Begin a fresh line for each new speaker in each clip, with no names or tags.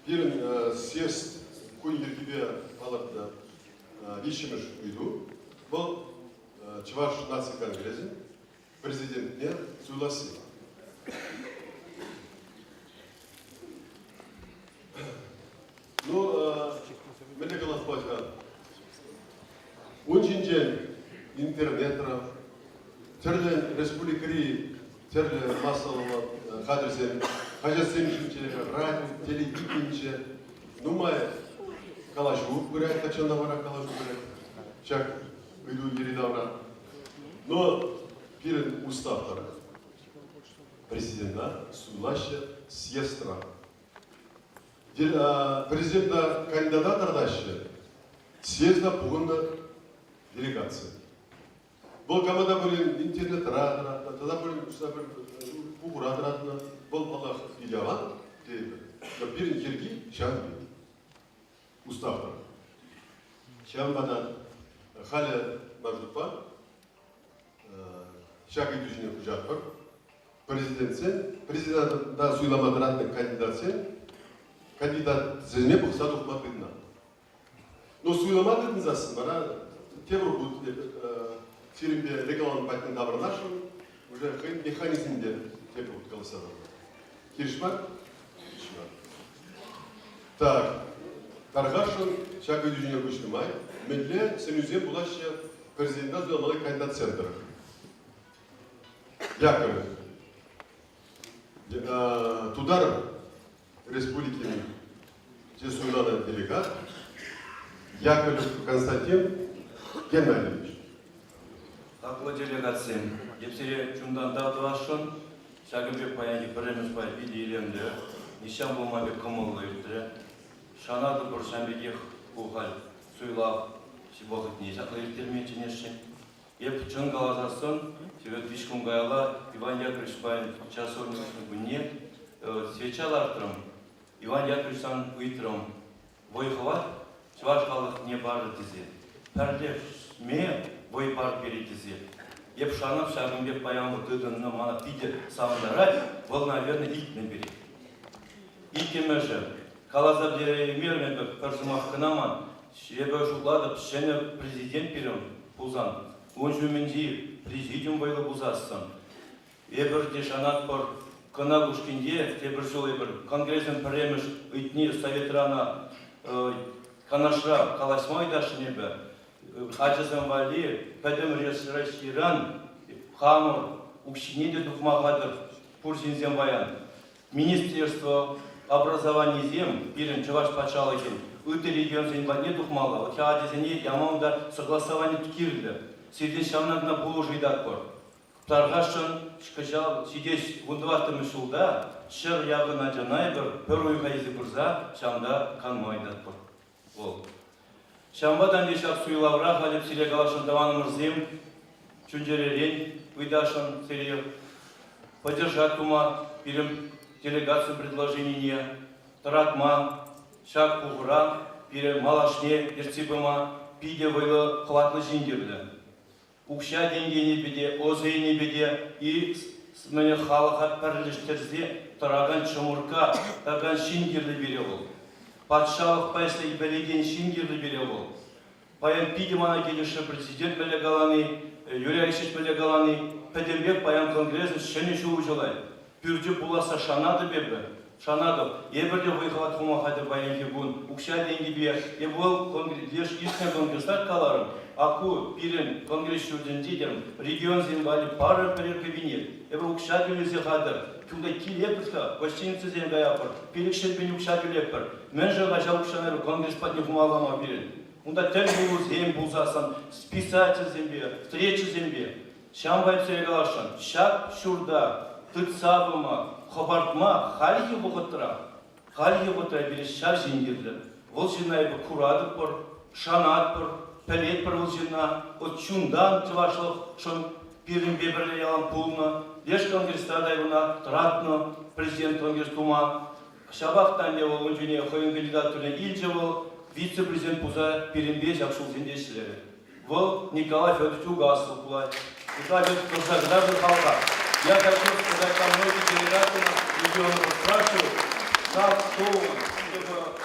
Бирин съезд кунгеркибе алатта ишимеш үйду. Бұл Чуваш нация конгрессе президентне сөйлесі. Ну, мене қалас башка. Онжинжен интернетра, терлен республикари, терлен массового хадрсен, хажасемшинче, радио, телевиденче, нумай калажу гурек, тачан навара калажу гурек, чак иду еридавра. Но перед уставтара президента сөйлаши съездра. Президентта кандидаттардашы съезда бұғында делегация. Бұл камада бөлін интернет радыратына, тада бөлін бұғы радыратына, бұл Аллах иляван дейді. Бірін керги шаңбейді. Уставтар. Шаңбадан халі маждупа, шағы дүжіне құжат бар. Президентта сөйламадыратының кандидат зізіне бұқса тұқматыдына. Но сөйламадыдың засын бара, темір бұд фильмде рекламаны бәттің дабырнашын, уже механизмде темір бұд қалысады. Келіш бар? Келіш бар. Так, тарғашын шағы дүжіне көшілмай, менле сенүзен бұлашы президентта сөйламады кандидат центры. Яковлев. Тудар республики Чесуйлана делегат Яковлев Константин Геннадьевич.
Ақлы делегация. Епсере чундан дағдывашын, шагымбек паянги біреміз бай биді елемді, нишан болмабек қымылы үйттірі, шанады бір шамбегех ұғал суйлап, шибоғыт нешақлы үйттірмейчінешін. Еп чын қалазасын, себет вишкун гаяла Иван Яковлевич паян часорнышын күнне, свечаларттырым, Иван Яковлевичсан ұйттырым, войховат, чываш халық не бары дизе. Пәрлеп ме вой бар бері дизе. Еп шанып шағымбек паянғы дыдынны мана пиде самындарай, бұл, наверное, итмен бері. Итемежі, қалаза беремермен бір персумах кынаман, шебе жұлады пішені президент берем бұлзан. Он жөменде президиум байлы бұзасын. Ебірде шанат бар қынағушкенде, тебір жол ебір конгрессен піреміш үйтіне советрана канашра қаласмайдашын ебі. Ачызын вали, пәдім реширан, хамыр, ұқшинеде дұқмағадыр, пұрзинзен баян. Министерство образования зем, бірін Чуваш пачалы кен, үті регион зен бәне дұқмаға, өте адезіне ямауында согласование түкерілді. Сиден шамнадына бұл жайдат бар. Тарғашын шқыжал сидеш ғындыватты мүшілда, шыр яғына жанай бір ойға езі бұрза, шамда қанмайдат бар. Шамбадан дешақ сұйлауырақ әліп сирек алашын даваны мұрзем, чүнжеререн, ұйдашын сирек, поддержать тума, берем делегацию предложения, таратма, шақ пұғыра, берем малашне, ерцибыма, пиде вайлы қылатлы жиндерді. Укша денгені беде, озайны беде, и мәне халыға пәрліштерзе тұраған чымырка, таған шингерлі бере ол. Патшалық пайсты бәлеген шингерлі бере ол. Паян пиде мана келіші президент бәлі қаланы, Юрий Алексеевич бәлі қаланы, пәдембек паян конгресс шәне шоу жылай. Пүрде бұласа шанады бебі. Шанады. Ебірде вайхалат хумахады баян хебун. Укша денгі бе. Ебол конгресс, искен конгресстар қаларым. Аку пирен конгресс жүрденде дерім, регион зембали пары пірер кабинет. Ебір ұқша дүлізе қадыр. Күлді келепірді, гостиницы земгай апыр, пелікшербен ұқша дүлепір. Мен жылға жау ұқшанары конгресс патне хумалама берін. Онда тәл болу зем болсасын, списатель зембе, встреча зембе. Шамбай псерегалашын, шак шурда, тыт сабыма, хабартма, халихи бұғыттыра. Халихи бұғыттыра береш шар жеңдерді. Ол жинай бұ курадық бұр, шанат бұр, пәлет бір ұлжына, от чундан чывашлық шын бірін бебірлі ялан пулны, еш конгресстадай бұна тұратны, президент конгресс тума, шабақтан де ол үнжіне қойын кандидат түріне илже ол, вице-президент бұза бірінбе жақшыл зендешілері. Ол Николай Федорович Угасов бұлай. Николай Федорович, граждан халқа, я хочу сказать, там многие делегаты регионов спрашивают, Так, чтобы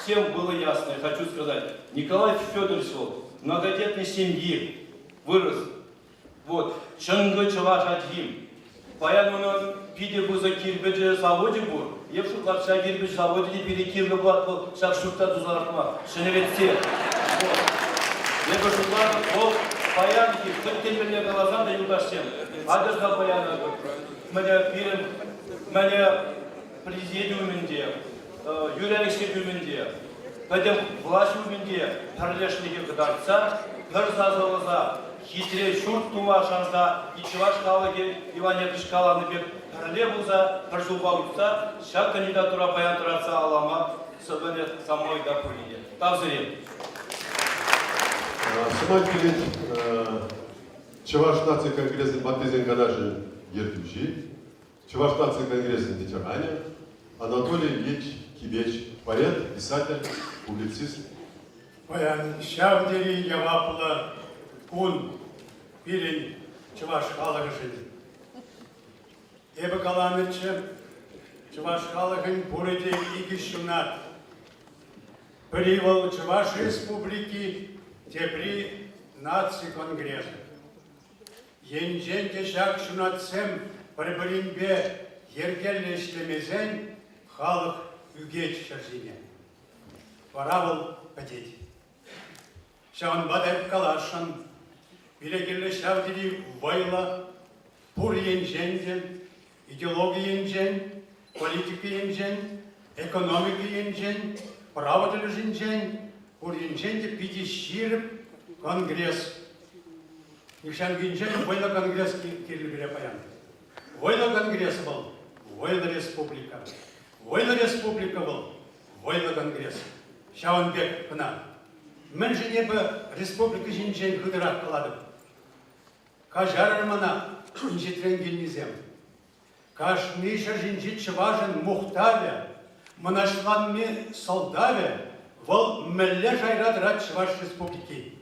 всем было ясно, я хочу сказать, Николай Федорович в многодетной семье вырос. Вот, Шангы Чаваш Адхим. Поэтому пиде буза кирбеже заводе бур. Я в шутлар ша кирбеж заводе не перекирлы был, шак шутта тузартма. Шеневетсе. Я в шутлар ол паянки, хоть глаза да юдашем. Адырга паяна. Меня президиумінде, юрелікші Пәдем власть өмінде пірлешлігі қыдарца, пір зазылыза, хитре шурт тумашанза, ичеваш қалыге, Иванетыш қаланы бек пірле бұлза, пір жылба ұйтса, шак кандидатура баян тұратса алама, сөбіне самой да пүліге. Тавзырем.
Сымай келет, Чуваш нации конгрессын Батызен Ганашин Ертюжи, Чуваш нации конгрессын ветеране, Анатолий Ильич Кибеч, поэт, писатель, публицист.
Баян шавдери явапла кун пилин Чуваш халагышын. Эбі каламетші Чуваш халагын бұрыде игі шунат. Привал Чуваш республики тепри нации конгресс. Енжен кешак шунатсем прибыринбе ергеллешлемезен халық үгеч шаржине. Варавыл пәтет. Шаун бадайып калашын, билегелі шавдiri вайла, пур енженден, идеология енжен, политика енжен, экономика енжен, правотылы енжен, пур енженде пиде ширіп конгресс. Нишан генжен вайла конгресс кирлі бере паян. Вайла конгресс был, вайла республика. Вайла республика был, вайла конгресс. Шауынбек пына. Мен жене бы республика жинжен хыдырак каладым. Кажар мана инжетрен гельнизем. Каш миша жинжит чыважын мухтаве, манашланме солдаве, вол мэлле жайрат рад чываш республики.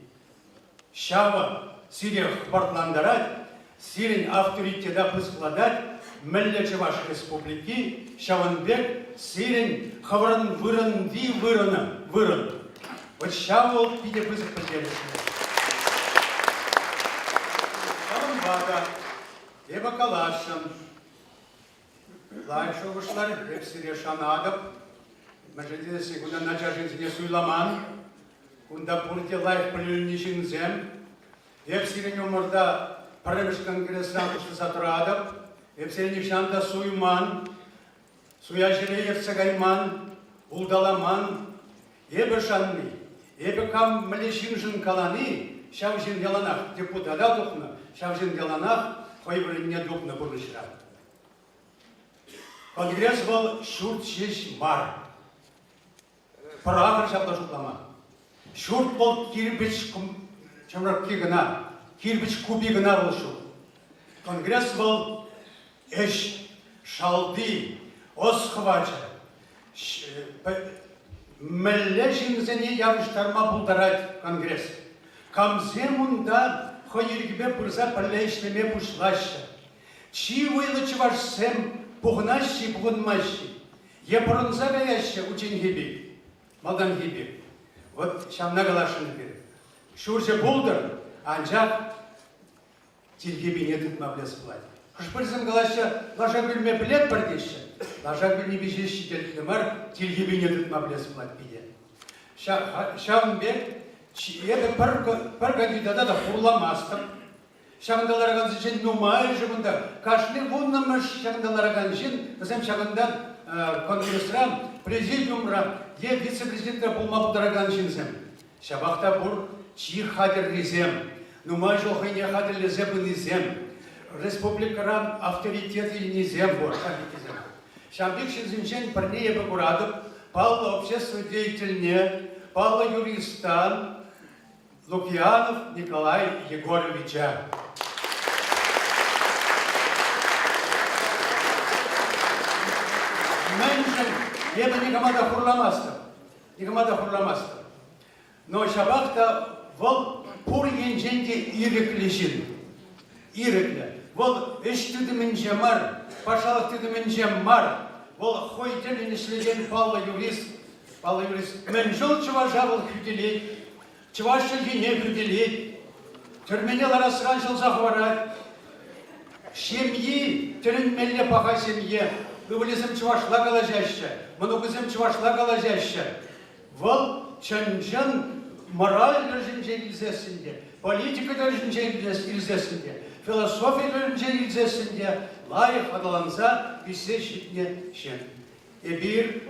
Шава сирих портландарать, сирин авторитета пыскладать, мэлле чываш республики, Шаванбек сирин хавран вырын. Вот шавол пиде пызык поделишь. Шаванбада, еба калашын. Лайшо вышлар, репсире шанадып. Мәжедесі күнда начажынзіне суйламан. Күнда пурте лайф пөлілінішін зем. Репсирен өмірда парамыш конгрессан күшті сатырадып. Репсирен шанда суйман. Суя жире ерсагайман, улдаламан. Ебі шанны. Ебі кам млешін каланы, шавжын яланақ депутата дұқны, шавжын яланақ қойбіріне дұқны бұрышыра. Конгресс был шурт шеш мар. Парағыр шапта жұтлама. Шурт бол кирбіч гына, кирбіч куби гына был шурт. Конгресс был эш, шалды, осхвача. Мәлләшіңізіне явыштарма бұлдарад конгресс. Камзе мұнда қойыргібе бұрза пәлләйшлеме бұшлашы. Чи вайлы чывашсем бұғнашы бұғынмашы. Епұрынза бәяшы ученгебе, малдангебе. Вот шамна қалашыны беріп. Шурже бұлдар, анжақ тергебе не тұтма білес бұлайды. Қышпырзым қалашы лажа білме білет бірдеші. Лажа білме бежеші келді бар, тергебе не тұтма білес бұлайды биде. Шауынбек, еді бір кандидата да құрламастым. Шағындаларған жын нумай жығында. Кашны бұннымыш шағындаларған жын, өзім шағындан конгрессрам, президиумрам, вице-президентра бұлма бұдараған жынзем. Шабақта бұр чир хадер резем, нумай жоғыне хадер лезебін изем. Республикарам авторитеты низем бор, шабикизем. Шамбик шинзинчен парнее бакурадов, Павла обществодеятельне, Павла юристан, Лукьянов Николай Егоровича. Меньшин, это никомада хурламастов. Но шабахта вол пур енженде иреклешин. Ирекле. Вол эш тыдымын жемар, пашалық тыдымын жемар, Бол хойден инешлеген палла юрист. Мен жол чувашавыл хүделейд. Чуваш елгене хүделейд. Түрменел арасыған жыл захварат. Семьи, түрін мәліне паға семье. Үбілізім чувашла қалажашы. Мұнығызым чувашла қалажашы. Вол чанжан мораль дөржінже илзесінде, политика дөржінже илзесінде, философия дөржінже илзесінде лайық адаланса бесе житне шен. Эбир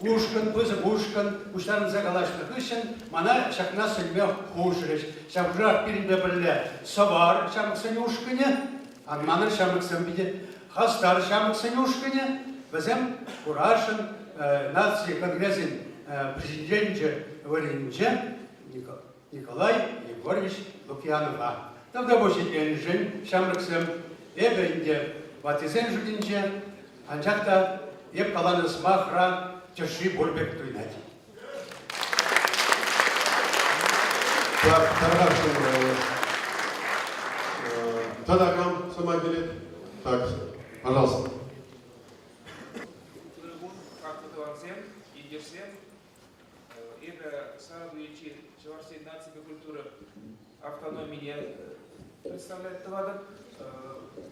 ушкан, пызы ушкан, уштарынса қалашты күшін, мана шақна сөлме хушырыш. Шақжақ бірінде бірлі савар шамықсын ушкыне, анманыр шамықсын биде, хастар шамықсын ушкыне, бізім Курашын нации конгресsin президенті варенже Николай Егорович Лукьянова. Тогда больше деньжен шамрыксым эбенде ватизен жудинже анжакта еп каланыс махра чаши бурбек туйнать.
Так, Тадакам сама берет. Так, пожалуйста.
Это сарадуючи Чувашской нации культуры автономии представляет товаром.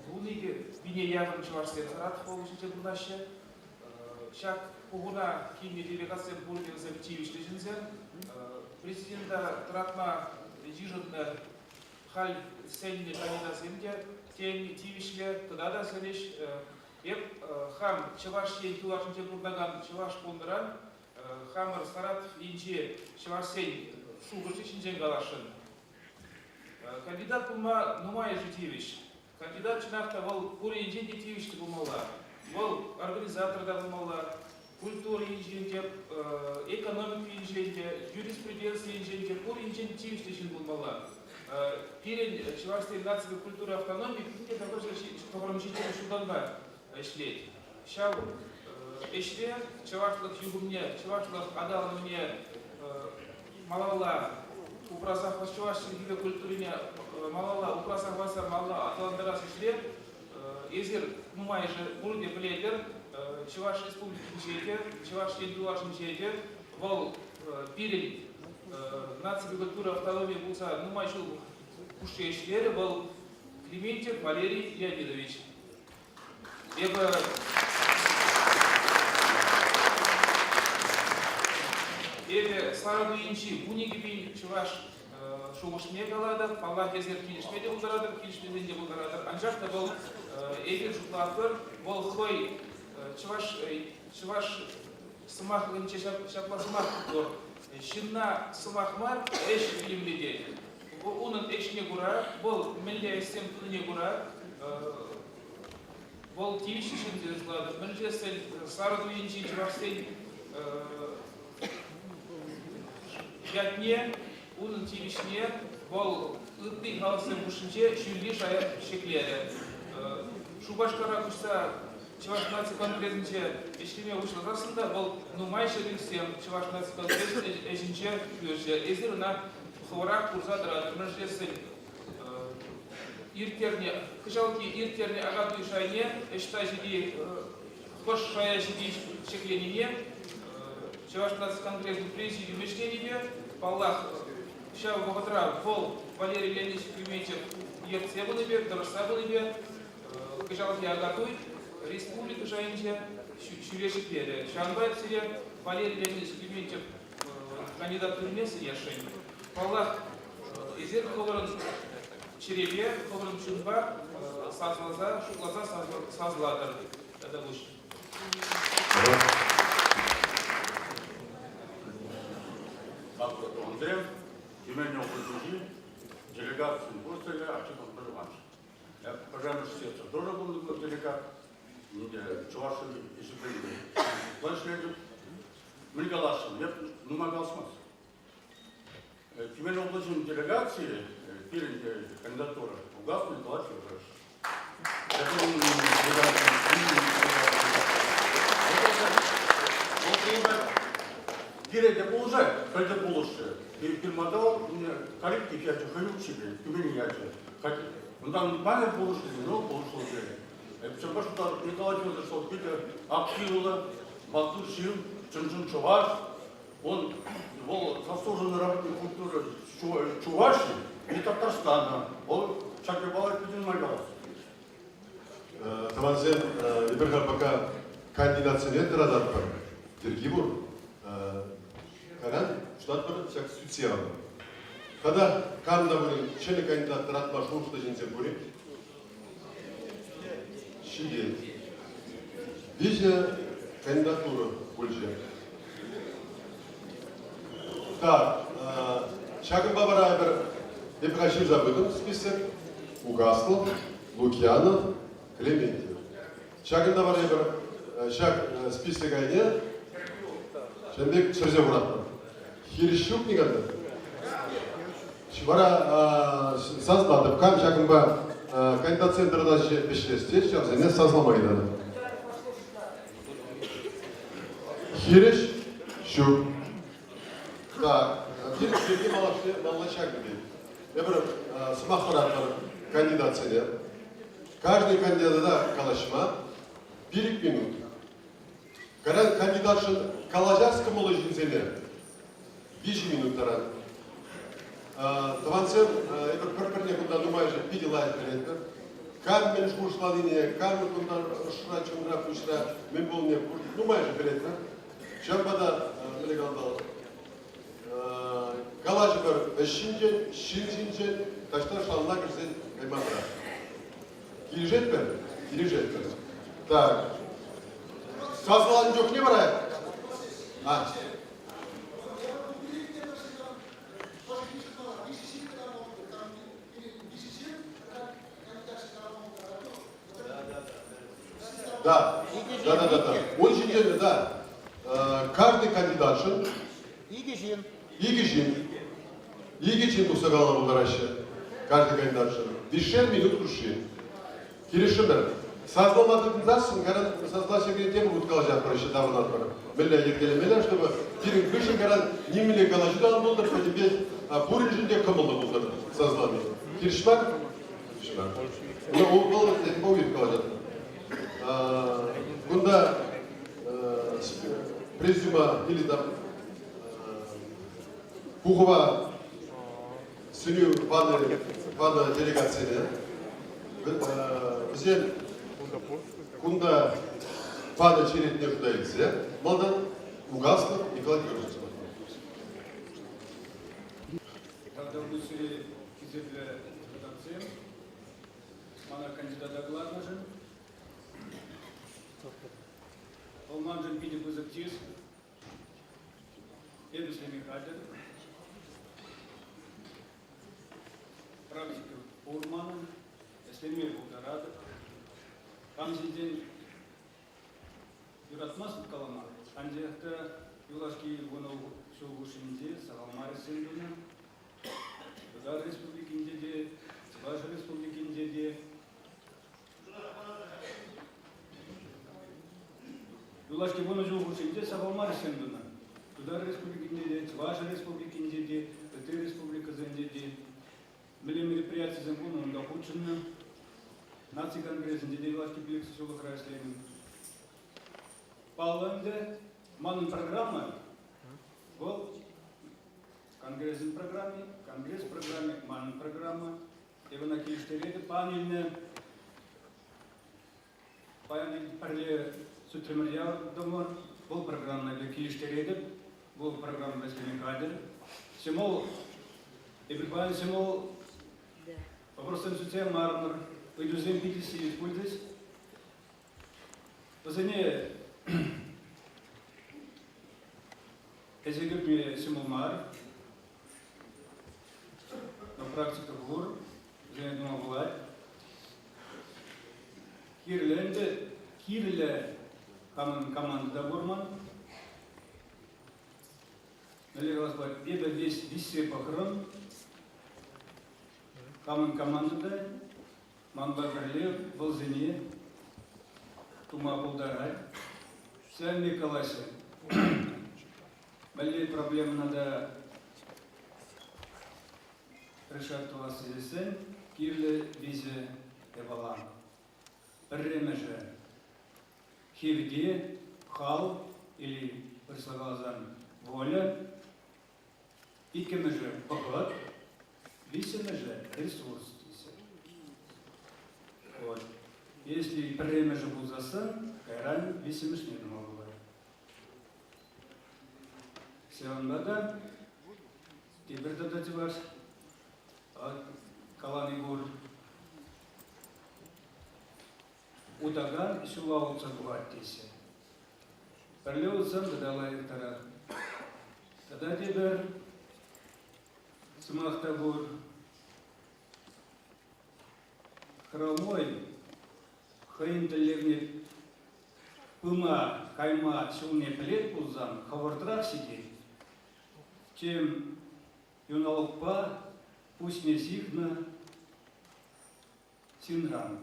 Буниги бине ягом Чувашской Саратов получите будущее. Шак пугуна кине делегация будет завтивиш лежинзе. Президента Тратма жижутна халь сенни кандидат земде тень тивишле туда да селиш. Еп хам Чувашье тулашнте бурдаган Чуваш пондыран. Хамар Саратов инже Чувашсен шугырчы чинжен галашын. Кандидат булма Нумай Житевич. Кандидат чинахта вол кури инжен детевичті булмалар. Вол организатор да булмалар. Культура инженде, экономика инженде, юриспруденция инженде, кури инжен детевичті чин булмалар. Пирен Чувашской нации культуры автономии күнде такой же житель шуданба шлет. Шау Эште чавашлық югумне, чавашлық адалымне малала упрасах вас чавашчын гибе культурине малала упрасах васа малала аталандырас эшле езер нумай же бурде билетер Чуваш республикин жете, Чуваш ендулашын жете вол пирен нации культуры автономии булса нумай жыл кушче эшлері вол Климентьев Валерий Леонидович. Эбе сарадуинчи бунигибин Чуваш шугушне галады, Паллах езер килишмеде булдарадыр, килишмеденде булдарадыр. Анжакта бол эбе жуклатыр, бол хой Чуваш сымах гынче шапла сымах тур. Шинна сымахмар эш билимледе. Унын эшне гура, бол милле эсем туне гура. Бол тивиши шинде жуклады. Милле сен сарадуинчи Чувашсен Ятне, унын тивишне, бол ытты халысы бушынче шүлли шая шеклері. Шубашкара күшса Чуваш нации конгресінче ештеме ұшыл расында, бол нумай шерінсем Чуваш нации конгресін әжінче көрші. Эзір ұна қуырақ күрзадырады, мүржесін иртерне, кышалки иртерне ағатуй шайне, әшта жеди, қош шая жеди шекленіне, Чуваш нации конгресін президиум мечтенебе, Паллах шау богатра вол Валерий Леонидович Климентьев ерце булыбе, дұрыса булыбе, кышалки ағатуй, республика жайынче шүрешік бері. Шанбай сире Валерий Леонидович Климентьев кандидат түрмесі ешін. Паллах езер қолырын черебе, қолырын шүнба, сазлаза, шуклаза сазладыр. Это лучше.
Андрей, именно в делегации в Брюсселе, Арчиков Иванович. Я, пожалуй, сердце тоже был делегат, Чуваши и Шипринги. Планшетов, Мригалашин, я не могал смысл. Именно в делегации, перед кандидатурой, угасла Николай Федорович. Директор получает, когда получше. И перемотал, у меня коллеги, я хочу ходил к себе, к мне я хочу. Он там баннер получил, но получил уже. Пшембашта Николай Федорович Солките активно, Матушин, Чунчун Чуваш, он заслуженный работник культуры Чувашии и Татарстана. Он Чакрибалай Пидинмайгалас.
Tamam sen bir baka kandidatsiyone tiradan var. Türkiye bu. Karan, şulat var, şak sütsiye var. Kada kanunda bunun çeni kandidatlar atma şuruşta jinsen buri. Şimdi bize кандидатура больше. Так, Чагин Бабарайбер, я прощу забытым список, Угаслов, Лукьянов, Клементьев. Чагин Бабарайбер, Чаг список айне, Шенбек Черзе Буратов. Хирищук не гадал. Бара сазладып, кам Чагин Ба кандидат центрда пешлесте, сейчас не сазламайды. Хириш, Щук. Так, Сергей Малашак gibi. Я bir смахаратlar кандидатсыне. Каждый кандидата калашма 1 минут. Каран кандидатшын калажарском олы жинзене 5 минуттаран. Тавансен, бір-біріне күнда думайжы пиделайт береді. Кам мен шуршладыне, кам күнда шыра чымыра пүшіра, мен бұл не думайжы береді. Шамбада нелегалдал. Калажы бір шинжен, шинжен, ташта шалына кірсен кайматыра. Кирижет бер? Кирижет бер. Так. Сазылан жоқ не барайық? Да. Он шинжен, да. Каждый кандидатшын Игичин усагала булдарашы. Каждый кандидатшын 5 минут кушин. Киришимер. Сазламадың засын, гаран сазлашыгы тему будет калажат проще давно отбора. Милля ергелемелер, чтобы тирин вышин гаран немеле калаждан булдар, по тебе пуринжинде кымылды булдар сазлами. Киришмак? Киришмак. Но ол был повид калажат. Кунда президиума или там Пухова сыню пана делегацияне бізден кунда пана черетіне жудайықсы, малдан Угаслов Николай Георгиевич.
Когда мы сели кизетле редакциям, мана кандидата главнажын, Олманжын пиде кузактиз, Эдуслеми Хадер, практика Урманын, Эслемир Булгарадов, Камзиден Юратмас Калама, Андиахта Юлашки Иванов Шулгушинде, Сагалмар Сендуна, Удар Республикинде, Цважа Республикинде, Юлашки Иванов Шулгушинде, Сагалмар Сендуна, Удар Республикинде, Цважа Республикинде, Т Республика Зендеде, были мероприятия Зангуна, Дахучина, Наций Конгресс, Юлашки Белик Сусула Крайслейна. Паланде, манун программа, был Конгресс программе, манун программа, Ивана Киштереда, панельная, парле Сутремарья Домор, был программа для Киштереда, был программа для Слемикадер, Симол, и припаян Симол, вопросом Сутия Мармар, выйдузем PTC использовать, позади Эзегюртме Симулмар, на практике ГУР, Зенедума Влад, Кирле команда Дагурман, налегалась бы это весь похорон, команда, Манбагарле, Волзине, Тума Булдарай, Сам Николасе. Большие проблемы надо решать у вас здесь, Кирле, Визе, Эвалан. бірремежі хевде, хал или прислагалзан воля, икемежі пақыт, висемежі ресурс. Вот. Если бірремежі бұлзасын, кайран висемешнен олы. Сеанбада, тебір дадаты бар, каланы бұр, удаган сулауца бұғат дейсі. Бірлі ұлсан дадалай тара. Тада тебір, сымақта бұр, хромой, хайын тілеріне пыма, кайма, сылне плет бұлзан, хавардырақ сидеть, чем юналықпа, пусть не сигна, синран.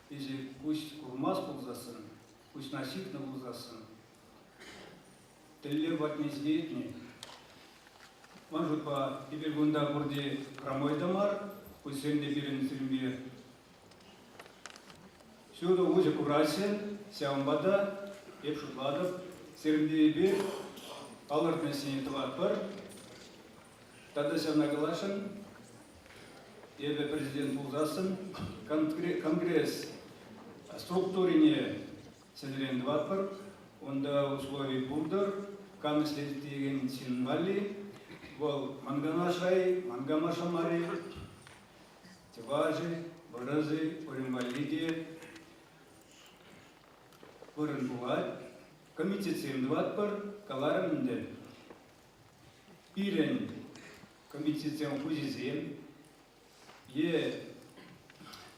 Если пусть курмас бұлзасын, пусть насигна бұлзасын, тілер бат не сдейтне. Может, по ибергунда бурде хромой дамар, пусть сенде берен сирмбе. Сюда уже курасен, сяумбада, епшутладов, сирмбе бер, алыртна сенетват бар. Тогда сям наглашен, ебе президент Булзасын, конгресс структурине сенерен дват бар, онда условий бурдыр, камыслет деген синвали, бол манганашай, мангамашамари, теважи, бразы, оримвалиде, вырын булат, комитет 7 бар, каларымды. Ирен комитет 7 кузизем, е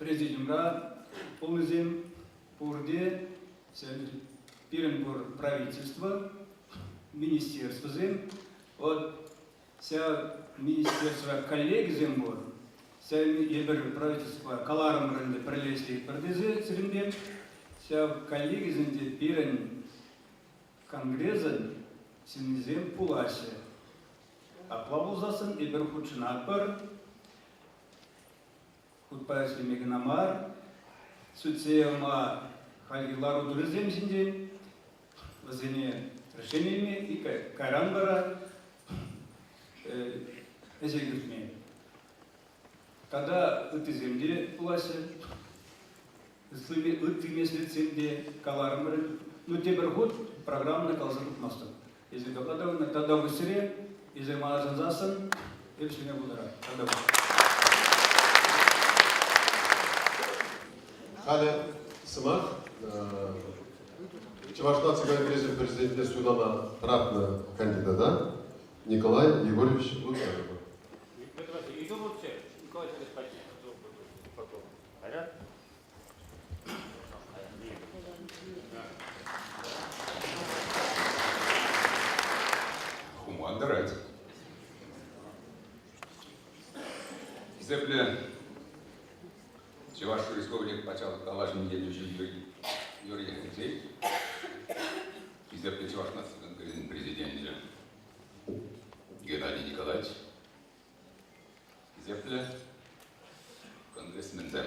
президиумра полнызем пурде, пирен пур правительство, министерство зем, вот вся министерство коллеги зем бур, вся ебер правительство каларым рынды пролезли продезе церемдем, вся коллеги земде пирен конгрезен синизем пуласе. Аплавузасын ебер худшинат бар, худпайсли мегнамар, суцеяма халгилару дурызем синде, возене решениями и кайран бара эзегертме. Тогда эти земде пуласе, ыты месяцемде каларым бар, ну тебер худ программный калзатып мастык. Если докладывали, тогда быстрее, если малажан засын, и все не будара.
Халі сымақ, Чувашнаций конгресс президентіне судама правна кандидата Николай Егорович Луцарев.
Хумандарать. Земля Чувашской республики почала калашин едущий Юрий Алексеевич. Земля Чувашнаций конгресс президент Геннадий Николаевич. Земля конгрессмен Зем.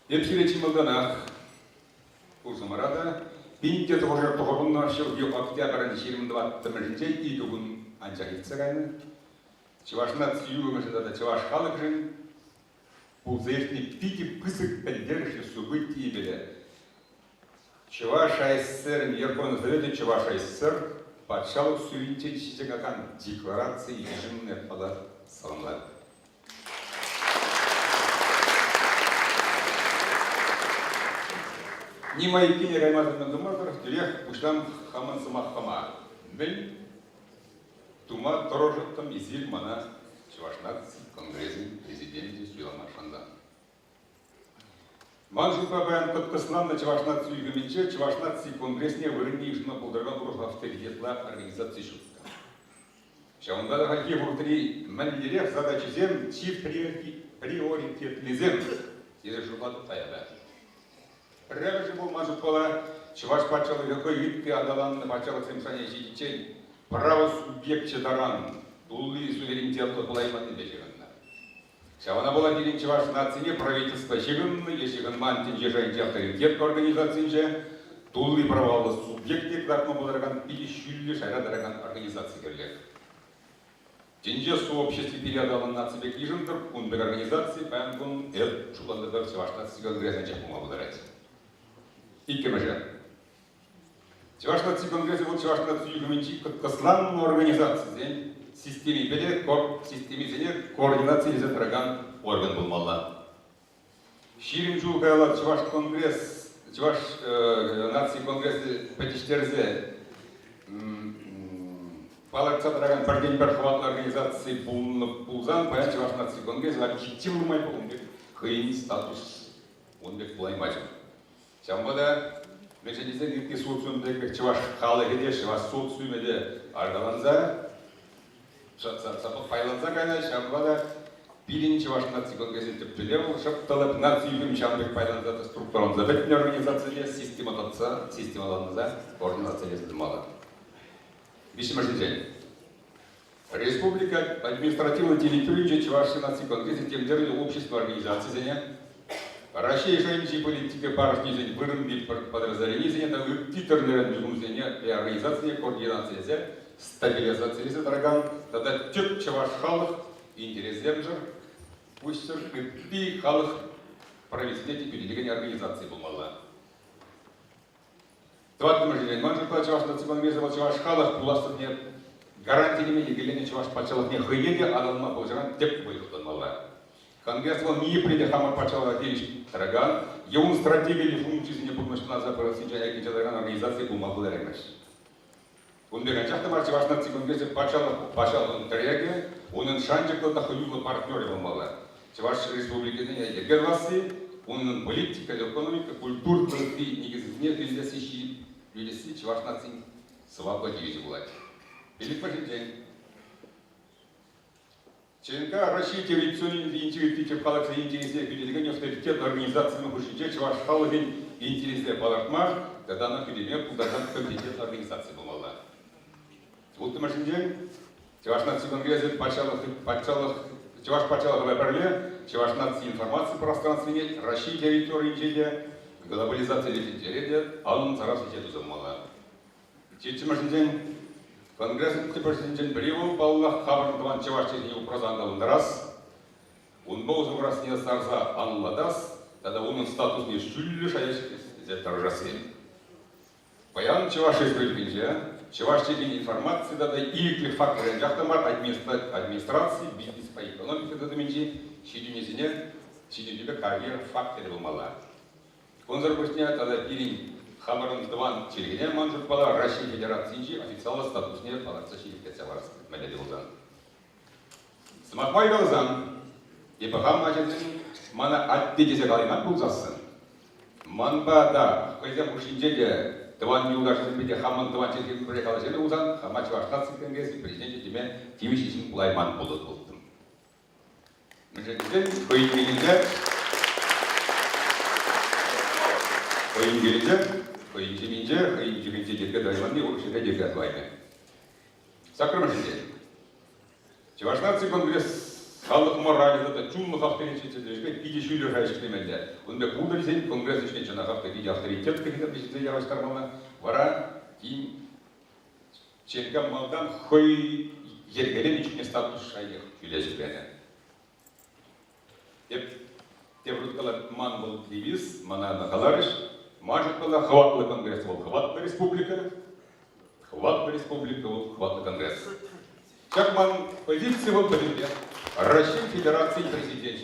Епсиле Чималданах Курсамарада Пинте тоже тогорунна шелги октябрь 2020 и дугун анчахитсагайны. Чувашнаций югымышында Чуваш халыкжын бұл зертіне пики пысык поддержки событий беле. Чуваш АССР Верховный Совет Чуваш АССР патшалық суверенитет какан декларации режимная палат саламлады. Ни мои пини раймазы думатор, тюрех ушлам хаман сама хама. Бель тума торожаттам изиль мана Чувашнаций конгресс президенте Сюйлама Шанда. Манжу пабаян подкаснам на Чувашнацию югамиче, Чувашнаций конгрессне вырыни жна полдорган урос авторитетла организации шутка. Шаундада хальки вуртри манлерев задачи зем чиф приоритет лизем. Или жубат таяда. Прежде был манжу пола Чуваш пачал какой витки адалан на пачал цемсане жидичей. Право субъект чедаран. Дулы суверенитет лайманы бежиганна. Шавана была пилин чуваш нацине правительство чегынны, ешегын мантин жежайнче авторитет организациясынче, тулы правалы субъект декларно боларган пили шүллі шайрадараган организация керлер. Тенже сообществе периодалын нации клижендер, унбек организации, пәмкун эп шуландыдар чуваш нации конгресс чапума боларать. Икке мәжер. Чуваш нации конгресс был чуваш нации югуменчи касланную организацию, системе беле, системе зене координации затраган орган был мала. Ширим жулкайла чуваш конгресс, чуваш нации конгрессы патиштерзе, палак затраган партийный пархватной организации пулзан, поян чуваш нации конгресс, объективный май помнит, хейни статус, он бек плаймачен. Чамбада, меченизен ирки социумдегі чуваш халы геде, чуваш социумеде ардаланза, сапот пайланса кайна, шамбада пилин чуваш нации конгрессе теппелев, шапталып нации югым шамбек пайланза структуран забетне организация, системаланза, координация сдымала. Бишимашный день. Республика административной территории чуваш нации конгрессе темдерли общество организации Россия женщины политики партии вырубить подразделение это титульное движение и организация координации стабилизации дороган тогда тюк чаваш халых интерес земжер пусть пи халых проведение передвижения организации бумала. Тварь мы манжер чаваш национальный чаваш халых пуластов нет гарантиями и чаваш пачалов не хыеге адамна болжан теп будет мала. Конгресс вон не приде хамар пачала делиш тараган, его стратегия или функции не помощна за просвещение каких-то организаций бумагу даремеш. Он берет часто марчи ваш нации конгрессе пачала он тареге, он шанчик тот находил партнеры бумага. Чуваш республики не гервасы, он политика, экономика, культура, и негизне здесь ищи люди чуваш нации свободе визуалать. Или пожитень. ЧНК России революционный интеллектуальный халакса интересные передвижения авторитетной организации на Хушиче, чуваш халовин интересные палатма, тогда на перемен удардан компетентной организации бумала. Вот машин день, чуваш нации конгрессе чуваш пачалах веберле, чуваш нации информации пространственной, России территории глобализация летит, а он зараз летит узамала. Третий машин день. Конгресс президент привел Паула Хабарнтован Чевашчини упрозандал раз. Он был за раз не сарза анладас, тогда он статус не шулли шаящий торжествен. Паян Чеваши справедливее, Чевашчини информации тогда и факторы жахтамар администрации, бизнес по экономике тогда меньше, щединезине, щединебе карьера факторы мала. Конзервативная тогда пирин Хабарнтован Чергене манжут пала Россия Федерации официально статусне палаца Чирикеца варс медиалзан. Смахмай галзан и пахам мачезин мана аттидизе галиман булзасын. Манба да хозяин ушинжеде тван не угашен беде хаман тван Чергене приехал узан хамач ваштаци конгрессе президент тебе тимишин плайман будут бултым. Межден Поинжиминже, поинжиминже дайванни уршиде дегадвайне. Сакрамашиде. Чуваш нации конгресс халық морали да чумлы авторитет дежге идишүлөр хайшкемелде. Унда кудырсен конгресс ишне чана авторитет кегидер биште яваш кармана. Вара кин ченкам малдан хой ергелен ичне статус шайдер күлежбене. Тевруткала ман был девиз, мана накалариш. Может была хватный конгресс, вот хватная республика, вот хватный конгресс. Как ман позиции вот победе. Российской Федерации президент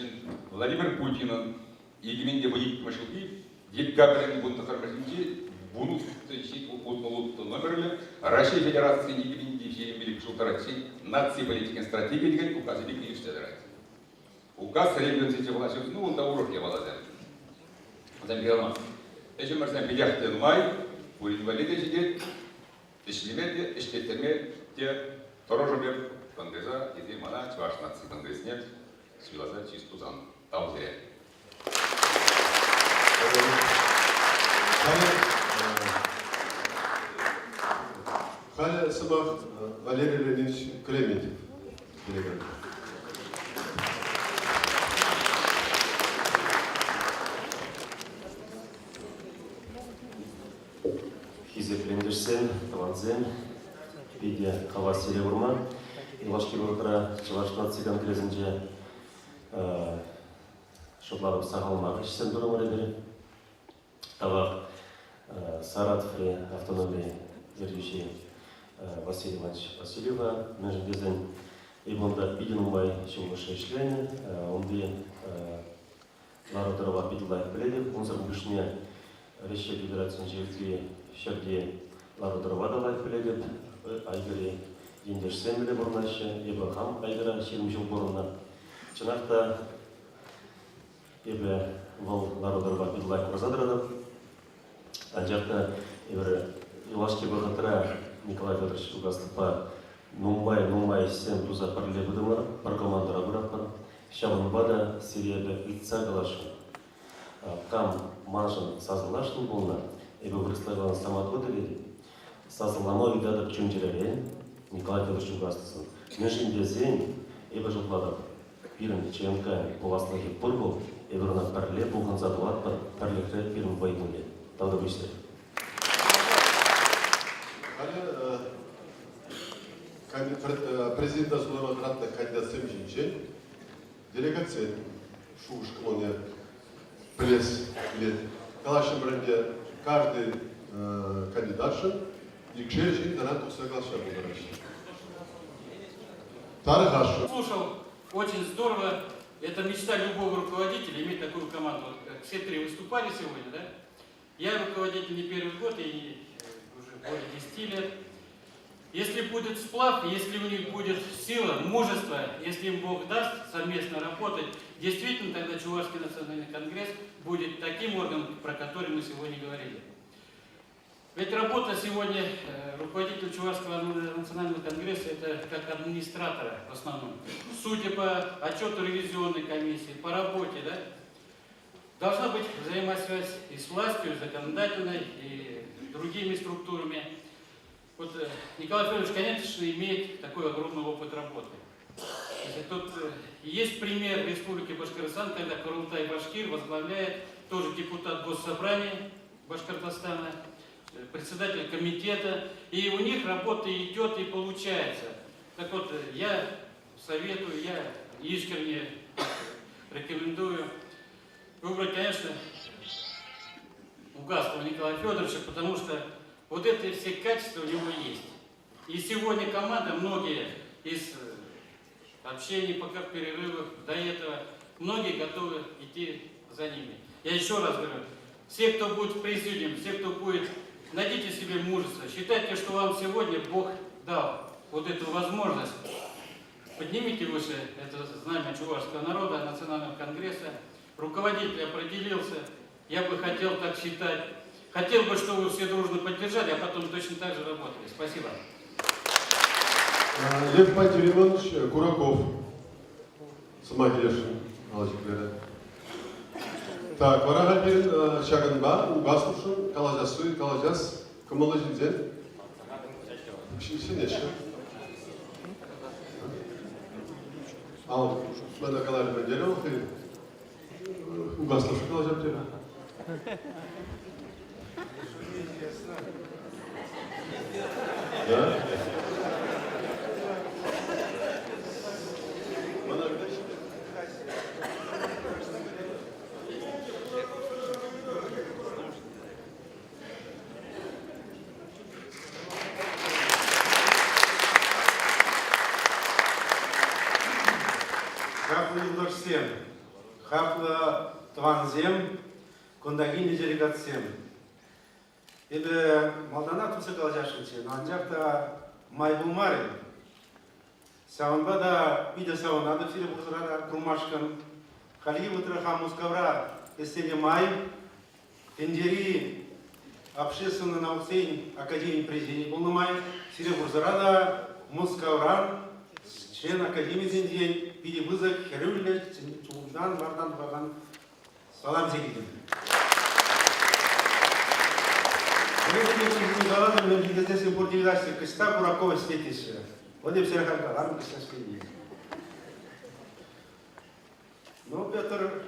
Владимир Путин и Геменде Ваик Машуки, декабрь будут оформить будут номерли. Российской Федерации и Геменде Филипп Шултараци нации политики стратегии день указ и книжки собирать. Указ регламентирует власть, ну он до уровня володя. Замбирма. Эти мерзлям педиатры май, у инвалида сидит, ишлимете, иштеттерме, те торожебе конгресса, и мана, чваш нации конгресс нет, свилаза чисту зан, таузе.
Халя Сабах Валерий Леонидович Клементьев.
хизеклендерсен, таванзен, биде кавас селебурма, илашки буртра чувашна циган крезинже шотларым сағалма кишсен дурумаре бери. Тавак Саратове автономии верующий Василий Иванович Васильева, между дезен и бонда пидинумай шумыши член, он би народного пидлай пледик, он зарубежне Россия Федерация Нижегородские щерги народного далай пледик, айгери дендеш сембеле бурнаше, ибо хам айгера ширмжил бурна, чинахта ибо вол народного пидлай курзадрада. Анжақта Илашки Бахатра Николай Федорович Угастыпа Нумай сен туза парлебудымар, паркомандара бұраппан, Шабынбада Сирияда лица галашын. Кам манжын сазылашын болна, ебі вырыслайған саматводыледі, сазыламау идадып чүнжірәлен Николай Федорович Угастысын. Межінде зен, ебі жұтладып, бірін ЧМК боласлығы бұрбыл, ебіріна парле болған задуатпан, парлекрі бірін байдыңледі. Тогда быстро.
Президент Сулейман Ратна кандидат Семжинчен, делегация Шушкалоне Плес лет. Калашин бренде каждый кандидатшин Икшерчин Тарату соглашен Тарахашин.
Слушал, очень здорово. Это мечта любого руководителя иметь такую команду. Вот, все три выступали сегодня, да? Я руководитель не первый год и уже более 10 лет. Если будет сплав, если у них будет сила, мужество, если им Бог даст совместно работать, действительно тогда Чувашский национальный конгресс будет таким органом, про который мы сегодня говорили. Ведь работа сегодня руководителя Чувашского национального конгресса это как администратора в основном. Судя по отчету ревизионной комиссии, по работе, да, должна быть взаимосвязь и с властью, и законодательной, и другими структурами. Вот Николай Федорович, конечно, имеет такой огромный опыт работы. Тут есть пример в Республике Башкортостан, когда Курултай Башкир возглавляет тоже депутат Госсобрания Башкортостана, председатель комитета, и у них работа идет и получается. Так вот, я советую, я искренне рекомендую выбрать, конечно, Угастова Николая Федоровича, потому что вот эти все качества у него есть. И сегодня команда, многие из общений, пока в перерывах, до этого, многие готовы идти за ними. Я еще раз говорю, все, кто будет в президиуме, все, кто будет, найдите себе мужество, считайте, что вам сегодня Бог дал вот эту возможность. Поднимите выше это знамя чувашского народа, национального конгресса. Руководитель определился, я бы хотел так считать. Хотел бы, чтобы вы все дружно поддержали, а потом точно так же работали. Спасибо.
Лев Пантелей Иванович Кураков. Самогрешин. Так, варага берін шағынба, угастывшын, калажас, кымылы жинзен. Сенеші. Ал, мәді калажы мәнделі оқи. Угастывшын калажап дені. Да?
Хафла Юлдорсем, Хафла Тванзем, Кондагини делегациям. Ебе Малдана тусы калажашынчы, анжакта майбулмары. Саванбада виде саванады фире бузрада крумашкан. Халги вытраха мускавра, эстеге май, тендери общественно научный академии президент Булнамай, фире бузрада мускавра, член академии день, виде вызов херюльня, чулдан, бардан, баган. Салам зегидим. Мы заладим на медицинской бурдилации креста Куракова светище. Вот и все харкалам креста. Ну, Петр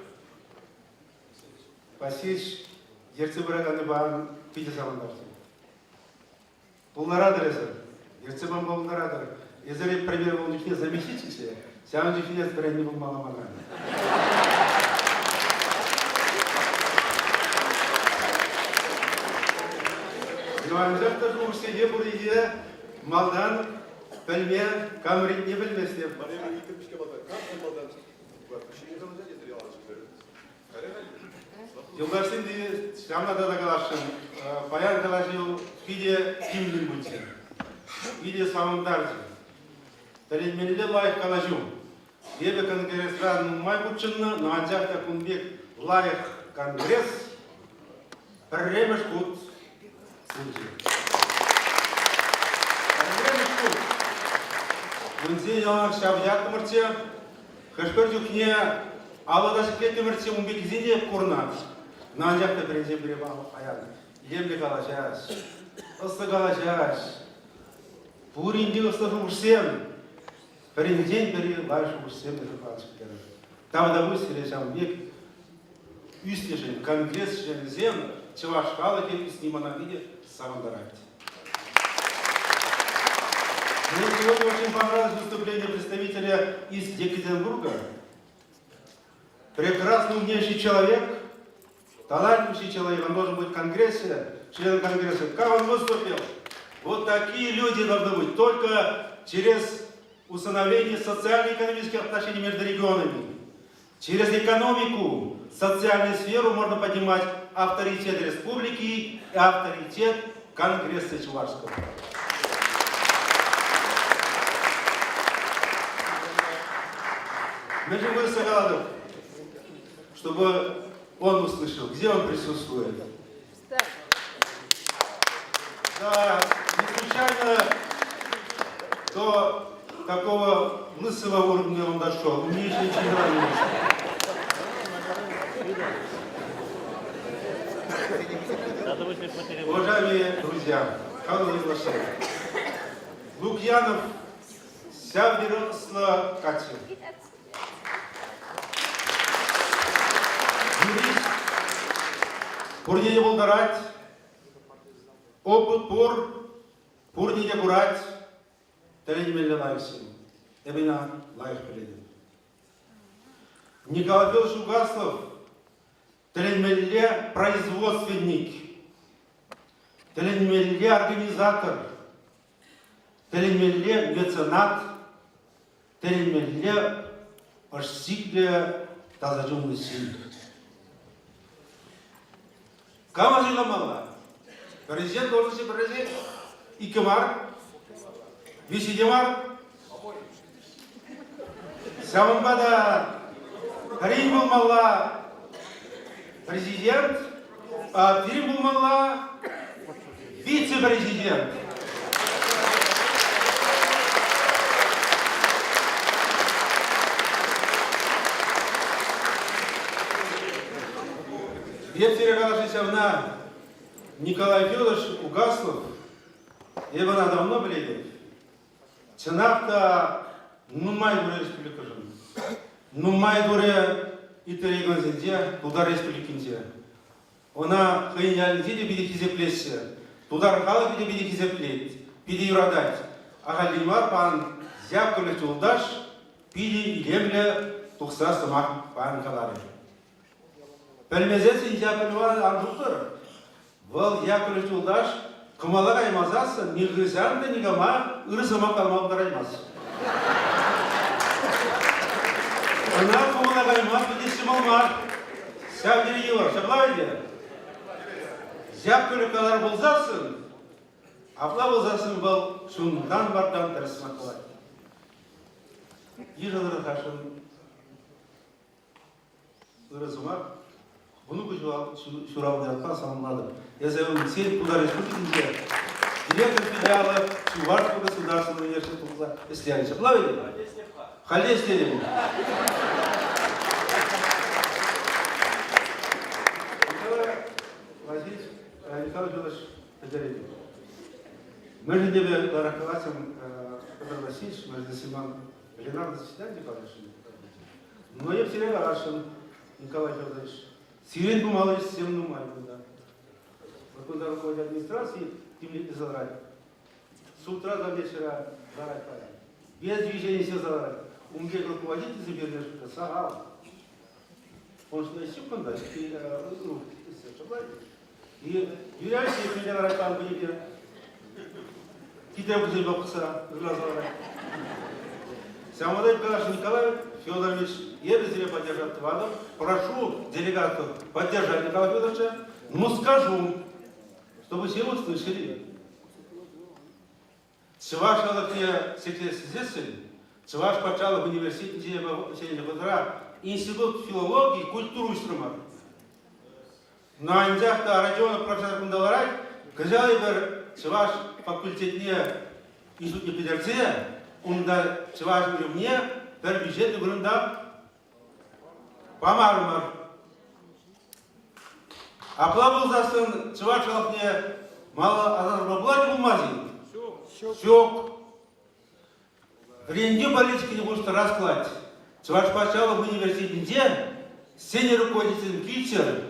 Васильевич, Ерцебраганы бан, пиде самандарцы. Пулнарадырызы. Ерцебан пулнарадыр. Езере премьер волничне заместитель, сам дефинес бренди был маломана. Иванжак тоже у себе бурие малдан пельме камрит не пельместе. Yıldarsındı Şam'da da kalaşın, bayan kalaşın, pide kimdir bu için, pide savundarcı. Terimlerinde layık kalaşım. Debe kongresran maybuçınlı, nancak da kunbek layık kongres, perremiş kut, sıncı. Perremiş kut. Bunzi yanak şavyak mırçı, kışkırcıkne, Алладасы кетті умбек зине курнат. Нанжакта президент беребал аян. Емле калашаш. Ысты калашаш. Пуринди ысты ушсем. Президент бери лайш ушсем это палчыктер. Там да вы селешам бек. Үстешен конгресс зем чывашкалы кен снимана виде савандарать. Мне сегодня очень понравилось выступление представителя из Екатеринбурга. Прекрасный внешний человек, талантливый человек, он должен быть в Конгрессе, членом Конгресса. Как он выступил? Вот такие люди должны быть. Только через установление социально-экономических отношений между регионами, через экономику, социальную сферу можно поднимать авторитет республики и авторитет Конгресса Чувашского. Между Сагаладов, чтобы он услышал, где он присутствует. Да, не случайно до такого лысого уровня он дошел, умнейший член. Уважаемые друзья, Халил Ивашев, Лукьянов Сявдеросла Катя. Юрист, пурнине болдарать, опыт пурнине бурать, теленемеле лайсин, эмина лайх пеледин. Николай Федорович Угаслов, теленемеле производственник, теленемеле организатор, теленемеле меценат, теленемеле ашсикле тазаджумный син. Кама жиламалла. Президент должен себе президент. Икемар. Висидемар. Самамбада. Римбулмалла. Президент. А Римбулмалла. Вице-президент. Я перегалашися на Николай Федорович Угаслов, я бы давно бледен. Ценавта, май дуре республикажын. Май дуре итерегон зенде, туда республикинде. Она хейнял зиде биде хизеплесе, туда рхала биде хизеплет, биде юрадать. Ага лимар пан зябкале чулдаш, биде илемле тухса самак пан каларе. Пельмезесі Яковлеван аржуқтыр. Бұл Яковлев Жулдаш кымалақ аймазасы, негізан да негама ұрысыма қалмаудар аймаз. Она кымалақ аймаз бідесі малмар. Сәвдері евар, шаблайды. Яковлев қалар болзасын, апла болзасын бұл шундан бардан тәрісіма қалай. Ежілері қашын ұрысыма bunu şurada yaptan sanımladım. Yazıyorum, sen Kudar Республикинде, директор филиала Чувашского государственного университета Ислямича. Плавили? Хале Ислямича. Николай Васильевич, Николай Федорович Федорович. Мы же не рассказываем, Петр Васильевич, мы же занимаем пленарное заседание, но я все время рашен, Николай Федорович. Сирен бумалыш всем нумай, да. Вот когда руководитель администрации, тем не излагает. с утра до вечера зарать пора. Без движения все зарать. Умгек руководитель заберешь, сагал. Он что на секунду, и руки, и юряйся, и меня зарать пан будет. Китайку здесь бабуса, глаза зарать. Самодай Калаш Николай Федорович, я без зря поддержать Твадов. Прошу делегатов поддержать Николая Федоровича. Но скажу, чтобы все вы слышали. Чуваш алакне секретарь, Чуваш почал в университете институт филологии и культуры инструмента. На Индиахта района профессор Кундаларай, казалось бы, Чуваш факультетне институте педагогии, Унда Чуваш мне per бюджет грунда помармар. Аплабыл засын Чуваш алакне мало азарбаблать бумаги. Все. Ренде политики не будет раскладывать. Чуваш почала в университете, сеня руководителем Китчер,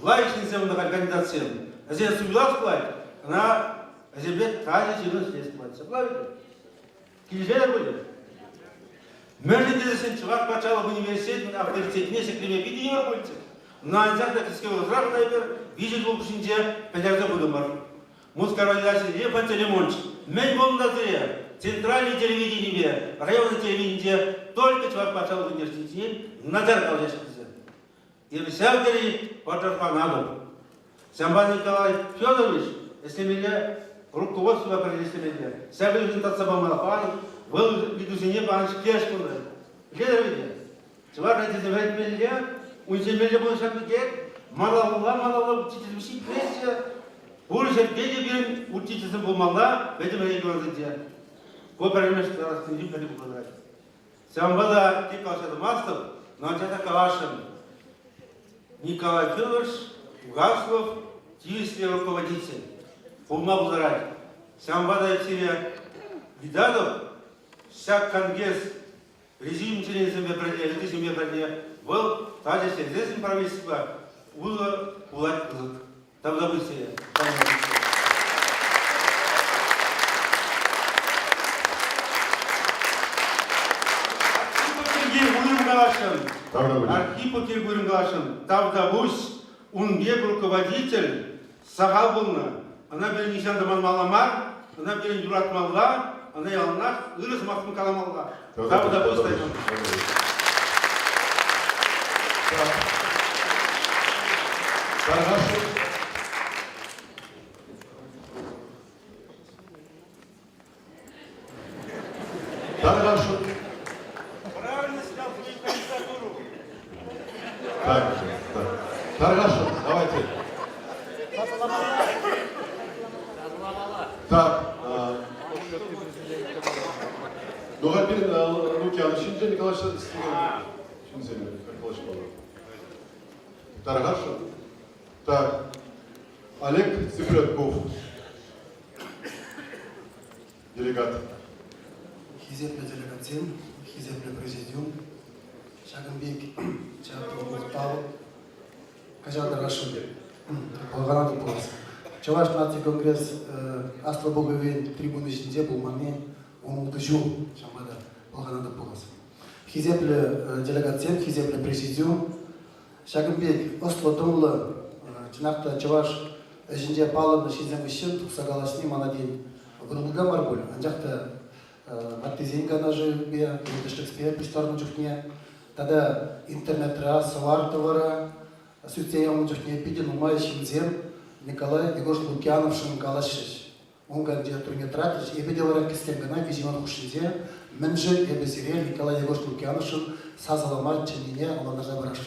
лайчный земных организаций. А здесь субъект складывать, она земле тази сильно здесь складывается. Правильно? Килжер будет. Между тем, Чуваш почала в университете, авторитет не секретарь видения работает. На антиатакские возрасты, например, видит в общем-то, педагога будумар. Мускарализация не по телемонч. Мен был на зря. Центральное телевидение, районное телевидение, только Чуваш почал в университете, назар колдешкизе. И вся деле патрофанаду. Самбан Николай Федорович, если меня руководство определили меня, вся презентация Бамалапан, вы видите пан Шкешкуна. Лидер Чуваш эти земли меня, у земли был шапигет, мало учитель учить прессе. Уже педагогин учитель был мала, в этом регионе. По примеру, что раз не видели благодарить. Самбада тикался Мастов, но это Калашин. Николай Федорович, Угаслов, тильский руководитель. Полма благодарить. Самбада тебе Видадов, всяк конгресс, режим через земле брали, был также здесь правительство, было улать кузов. Там забытие. Архипов Киргурим Галашин, Тавдабусь, Унбек руководитель, Сахабулна, она бери Нишан Даман Маламар, она бери Дурат Малла, она Ялнах, Ирыс Махму Каламалла. Тавдабусь тайном.
Хорошо.
Правильно снял свою кандидатуру.
Так. Хорошо, давайте. Так. Ну, во-первых, Лукьян, Шинджи Николаевич Стиган. Шинджи Николаевич Павлов. Хорошо. Так. Олег Цыплятков. Делегат.
Хизепля делегация, Хизепля президиум, Шагамбек, Чаптов Павел, Кажада Рашуди, Болгараду Полос. Чуваш наций конгресс Астробоговин трибуны Шинде был момент, он удержал Шамбада Болгараду Полос. Хизепля делегация, Хизепля президиум, Шагамбек Осло Тумла, Чинахта Чуваш Шинде Павел на Шинде Мишин, Сагалашни Манадин, Гурулга Марбуль, Анджахта Мартизинга нажи бе, Шекспир пристарну чухне, тогда интернет-ра, свартовара, сутеям чухне пиден умай Шинзем, Николай Егош Лукьянов Шимкалашиш. Он где турне тратишь, и видел ракистем гана визиман Хушинзе, менеджер и безире Николай Егош Лукьянов Шин, Сазаламар Ченине, он нажабараш.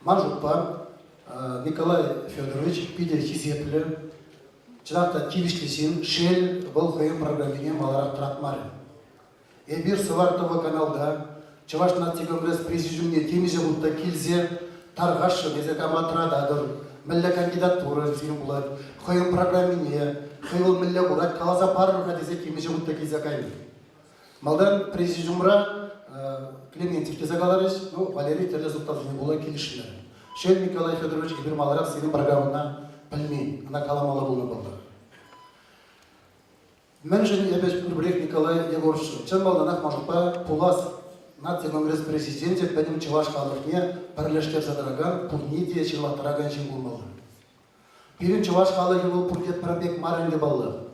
Мажупа Николай Федорович пидер Хизепле, Чынақта тивишлесин, шел был хайым программине маларак тратмары. Эбир Савартова каналда, Чуваш наций конгресс президиумне темиже будто килзе, таргашы, мезека матрададыр, мілля кандидатура зин булат, хайым программине, хайыл мілля булат, калаза парырға дезе темиже будто килзе кайны. Малдан президиумра Клементьев кезагаларыш, ну, Валерий Терлезуктазыны була келішілер. Шел Николай Федорович эбир маларак сенің программына білмей, ана каламала болны болды. Мен же ебеш Урбрек Николай Егорович. Чем балданах может по пулас нация конгресс президенте бәдім чуваш халықне бірлештер задыраган пурнидия чилаттыраган жин болмалы. Пирин чуваш халығы бұл пурдет пробег марынды баллы.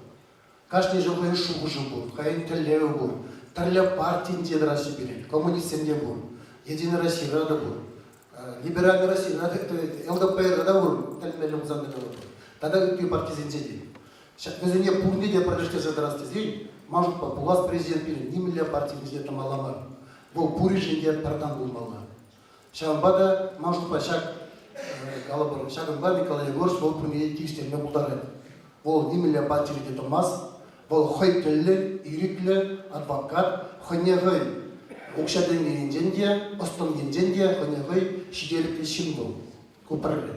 Каждый жыл қойын шуғы жыл бұл, қайын тіллеу бұл, түрлі партиян деді Россия берен, коммунистенде бұл, Единый Россия рады бұл, Либеральный Россия рады, ЛДПР рады бұл, тәлмелі ұзанды бұл. Тада үтті партизен деді. Өзіне пурнидия бірлештер задырасты зейін, мажут па пулас президент берен, немелі партиян деді маламар. Бұл пури жинде пардан болмалы. Шағынбада мажут па шақ Шағынба Николай Егорович бұл пурнидия тиістеріне бұлдары. Бұл немелі партиян тұрмас, бұл хой тілі, үйреклі, адвокат, хонеғой оқшадың енженде, ұстың енженде, хонеғой шиделікті символ. Көпірлі.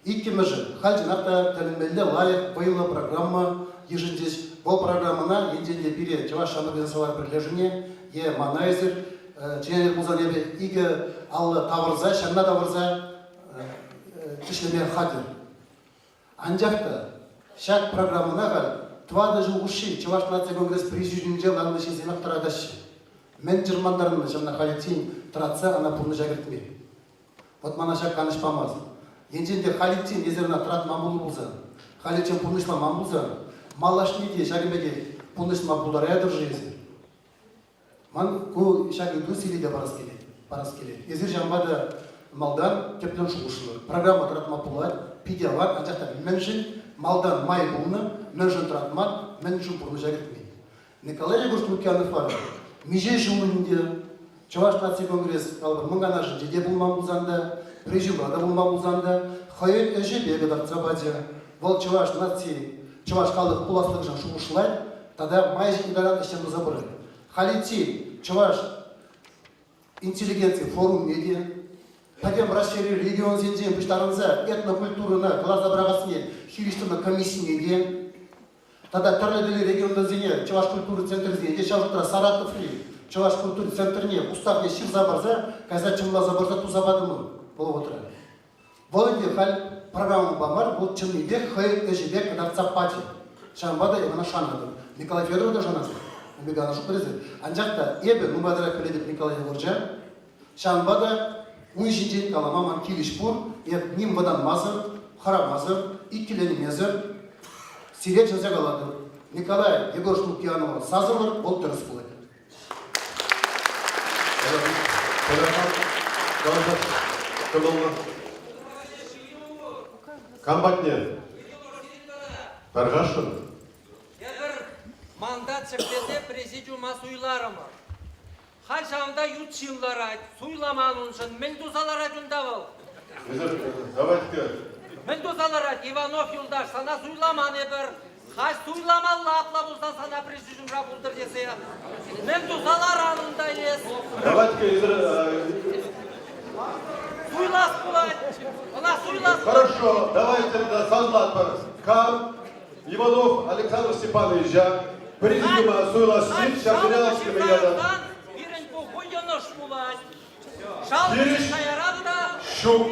Иккемі жы, хал жинақта тәлімелі лайық бұйлы программа ежіндес. Бұл программына енженде бире Чуваш Шамыргенсалар бірлежіне, е манайзер, женер бұлзан ебе, игі аллы тавырза, шамна тавырза, тішлеме хадыр. Анжақта, шак программына Твада жыл ұши, Чуваш нация конгресс президиумде лаңлышы зенақ тұрадашы. Мен жырмандарымны жамна халитин тұратса, ана пұрны жагіртме. Вот мана шак қанышпамаз. Енженде халитин езеріна тұрат мамбулы болзан. Халитин пұрнышма мамбулзан. Малашны де шагібеге пұрнышма бұлдар ядыр жезер. Ман ку шагі ду селеде барас келеді. Езер жамбада малдан кептен шуғышылыр. Программа тұрат мапулар, пидиалар, анжақта меншін малдан май бұлны, мен жын тұратман, мен жын бұрны жагетмей. Николай Егорович Лукьянов бар. Меже жылында Чуваш нация конгресс қалбыр мұңғана жын жеде бұлман бұлзанды, президиумда бұлман бұлзанды, қойын әже бегі дартсабаде. Бұл Чуваш нация, Чуваш халық бұласлық жын шуғышылай, тада май жын идаран іштен бұзабыры. Халити Чуваш интеллигенция форум медиа, Тадем расширили регион зенден, пыштарынза, этнокультурына, глаза брагасыне, хириштына комиссияне ден. Тада тарледели регионда зене, Чуваш культуры центр зене, шалжытра Саратов ли, Чуваш культуры центрне, уставне шир забарза, каза чымла забарза ту забадымы, болу отра. Волынде хал программа бамар, бұл чымнебек, хай эжебек, нарцапати. Шамбада евана шанады. Николай Федоров да жанасы. Убегана шукрезы. Анжақта ебе, нумадыра келедіп Николай Егоржа. Шамбада Уйжиден каламаман килишпур, ним водан мазыр, харамазыр, иккелені мезір, сирет жаза қалады. Николай Егорович Лукьянова сазылыр, ол тұрыс болады.
Камбатне. Тарғашын.
Егер мандат шектеде президиума суйларымы. Хал шағында ют шыллар айт, суйламан ұншын, мен дұзалар айт был.
Давайте-ка.
Мен дұзалар айт, Иванов Юлдаш, сана суйламан ебір. Хал суйламан лапла бұлсан сана президиумра бұлдыр десе. Мен дұзалар анында ес.
Давайте-ка,
Суйлас бұлай. Она суйлас.
Хорошо, давайте сазлат бар. Кам, Иванов Александр Степанович, президиума суйлас сит, шабдыряловский бригада. Кириш, Шук.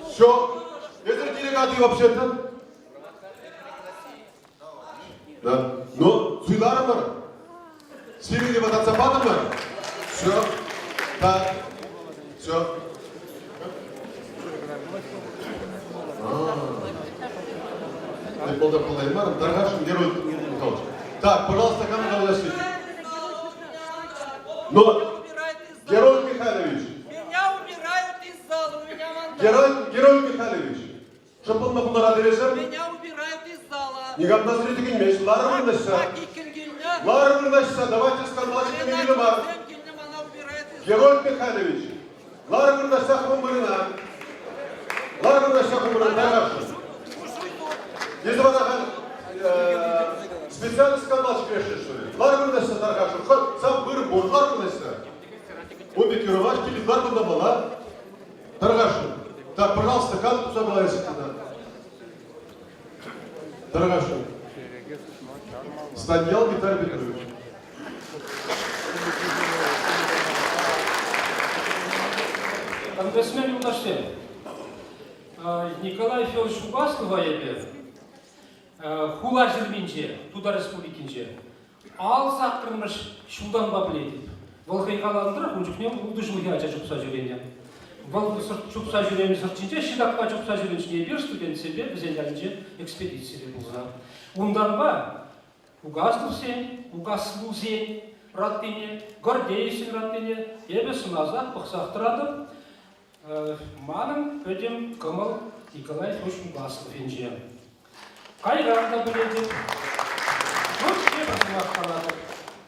Все. Это делегаты вообще-то. Да. Ну, суйларым бар. Сирили ватацапатым бар. Все. Так. Все. Даргашин Герой Михайлович. Так, пожалуйста, камера подошли. Но Герой Михайлович.
Меня убирают из зала, у меня мандат.
Герой Михайлович. Чтобы он на полтора дерезер.
Меня убирают из зала.
Не как на зритель генмеш. Ларым выносится. Ларым выносится. Давайте скандалчик не видимо. Герой Михайлович. Ларым выносится хумырына. Ларым выносится хумырына. Даргашин. Если вы специальный скандалчик решили, что ли? Ларым выносится Даргашин. Сам вырыбор. Ларым выносится. Обе кировашки, лидвар туда была. Даргашин. Так, пожалуйста, карту собрались туда. Даргашин. Станьял Виталий Петрович.
Конгрессмен Юлдашев, Николай Федорович Угаслова ебе, хула жүрменже, туда республикинже. Ал сақтырмыш шудан баблетіп. Волхай қаландырақ, ұнжықнен ұлды жылғы ача жұпса жүренен. Бұл жұпса жүренен сұртшынже, шидаққа жұпса жүреншіне бер студент себе бізелерінже экспедициялы болса. Ондан ба, угаслу сен, угаслу сен, раттене, гордейсен раттене, ебе сыназақ бұқсақтырадым. Маның өдем Кымыл Николай Федорович Угаслов енже. Қайранда біледі.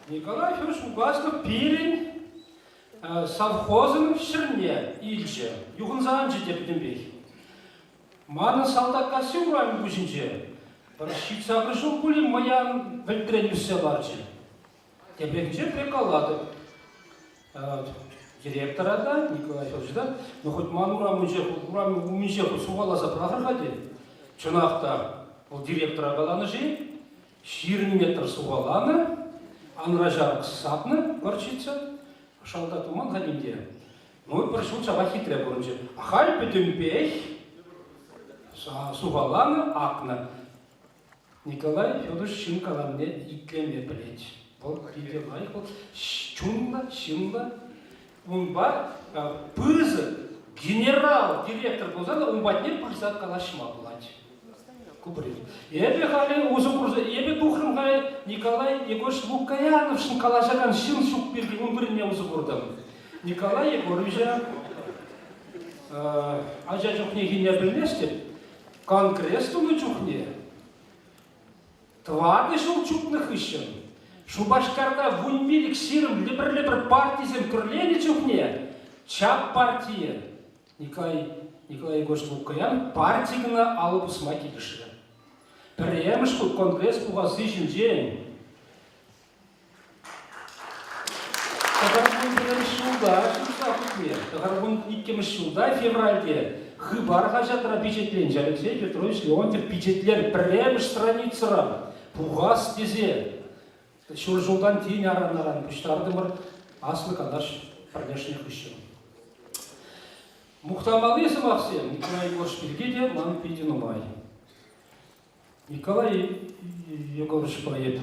Николай Федорович Угаслов пирин совхозының шырне илже, юғынзаған жеде бідінбей. Маның салдаққа сеурайын көзінже, бір шитсағы жыл бөлі маян білдірен үссе баржы. Тебрекінже прекалады. Директора да, Николай Федорович да, но хоть маның урам умеже суғаласа прағырға де, чынақта ол директора қаланы жей, 20 метр суғаланы, анражарық сапны горчица, шалда туман ғадимде. Ну, бір шыл чаға хитре көрінже. Ахай бітінбей, суғаланы ақны. Николай Федорович шын қаламне иклеме білет. Бұл кейде лайық бұл. Шынла. Он бар, пызы, генерал, директор болса, он батне пырсат қалашыма бұлады. Ебе хали узукурза, ебе тухрым хай Николай Егорович Лукаяновшын калажаган шын шук берді, он біріне узукурдым. Николай Егоровича ажа жүхне гене білместеп, конгресс-туны жүхне, твады жыл чукных ищен, Шубашкарда вунмилик сирым либір партизем күрлені жүхне, чап партия. Николай Егорович Лукаян партигіні алып ұсма келіші. Премыш конгресс бұғасы жінжен. Тағарбун біріміш жылда, тағарбун иккеміш жылда февральде хыбарға жатыра бюджетлен. Алексей Петрович Леонтьев бюджетлер премыш страницыра бұғас дезе. Шур жылдан дейін аран күштарды бір аслы қадаш пәрнешіне күші. Мұқтамалы есім ақсен, Николай Егорович Пергеде, ман пейден ұмай. Николай Егорович поет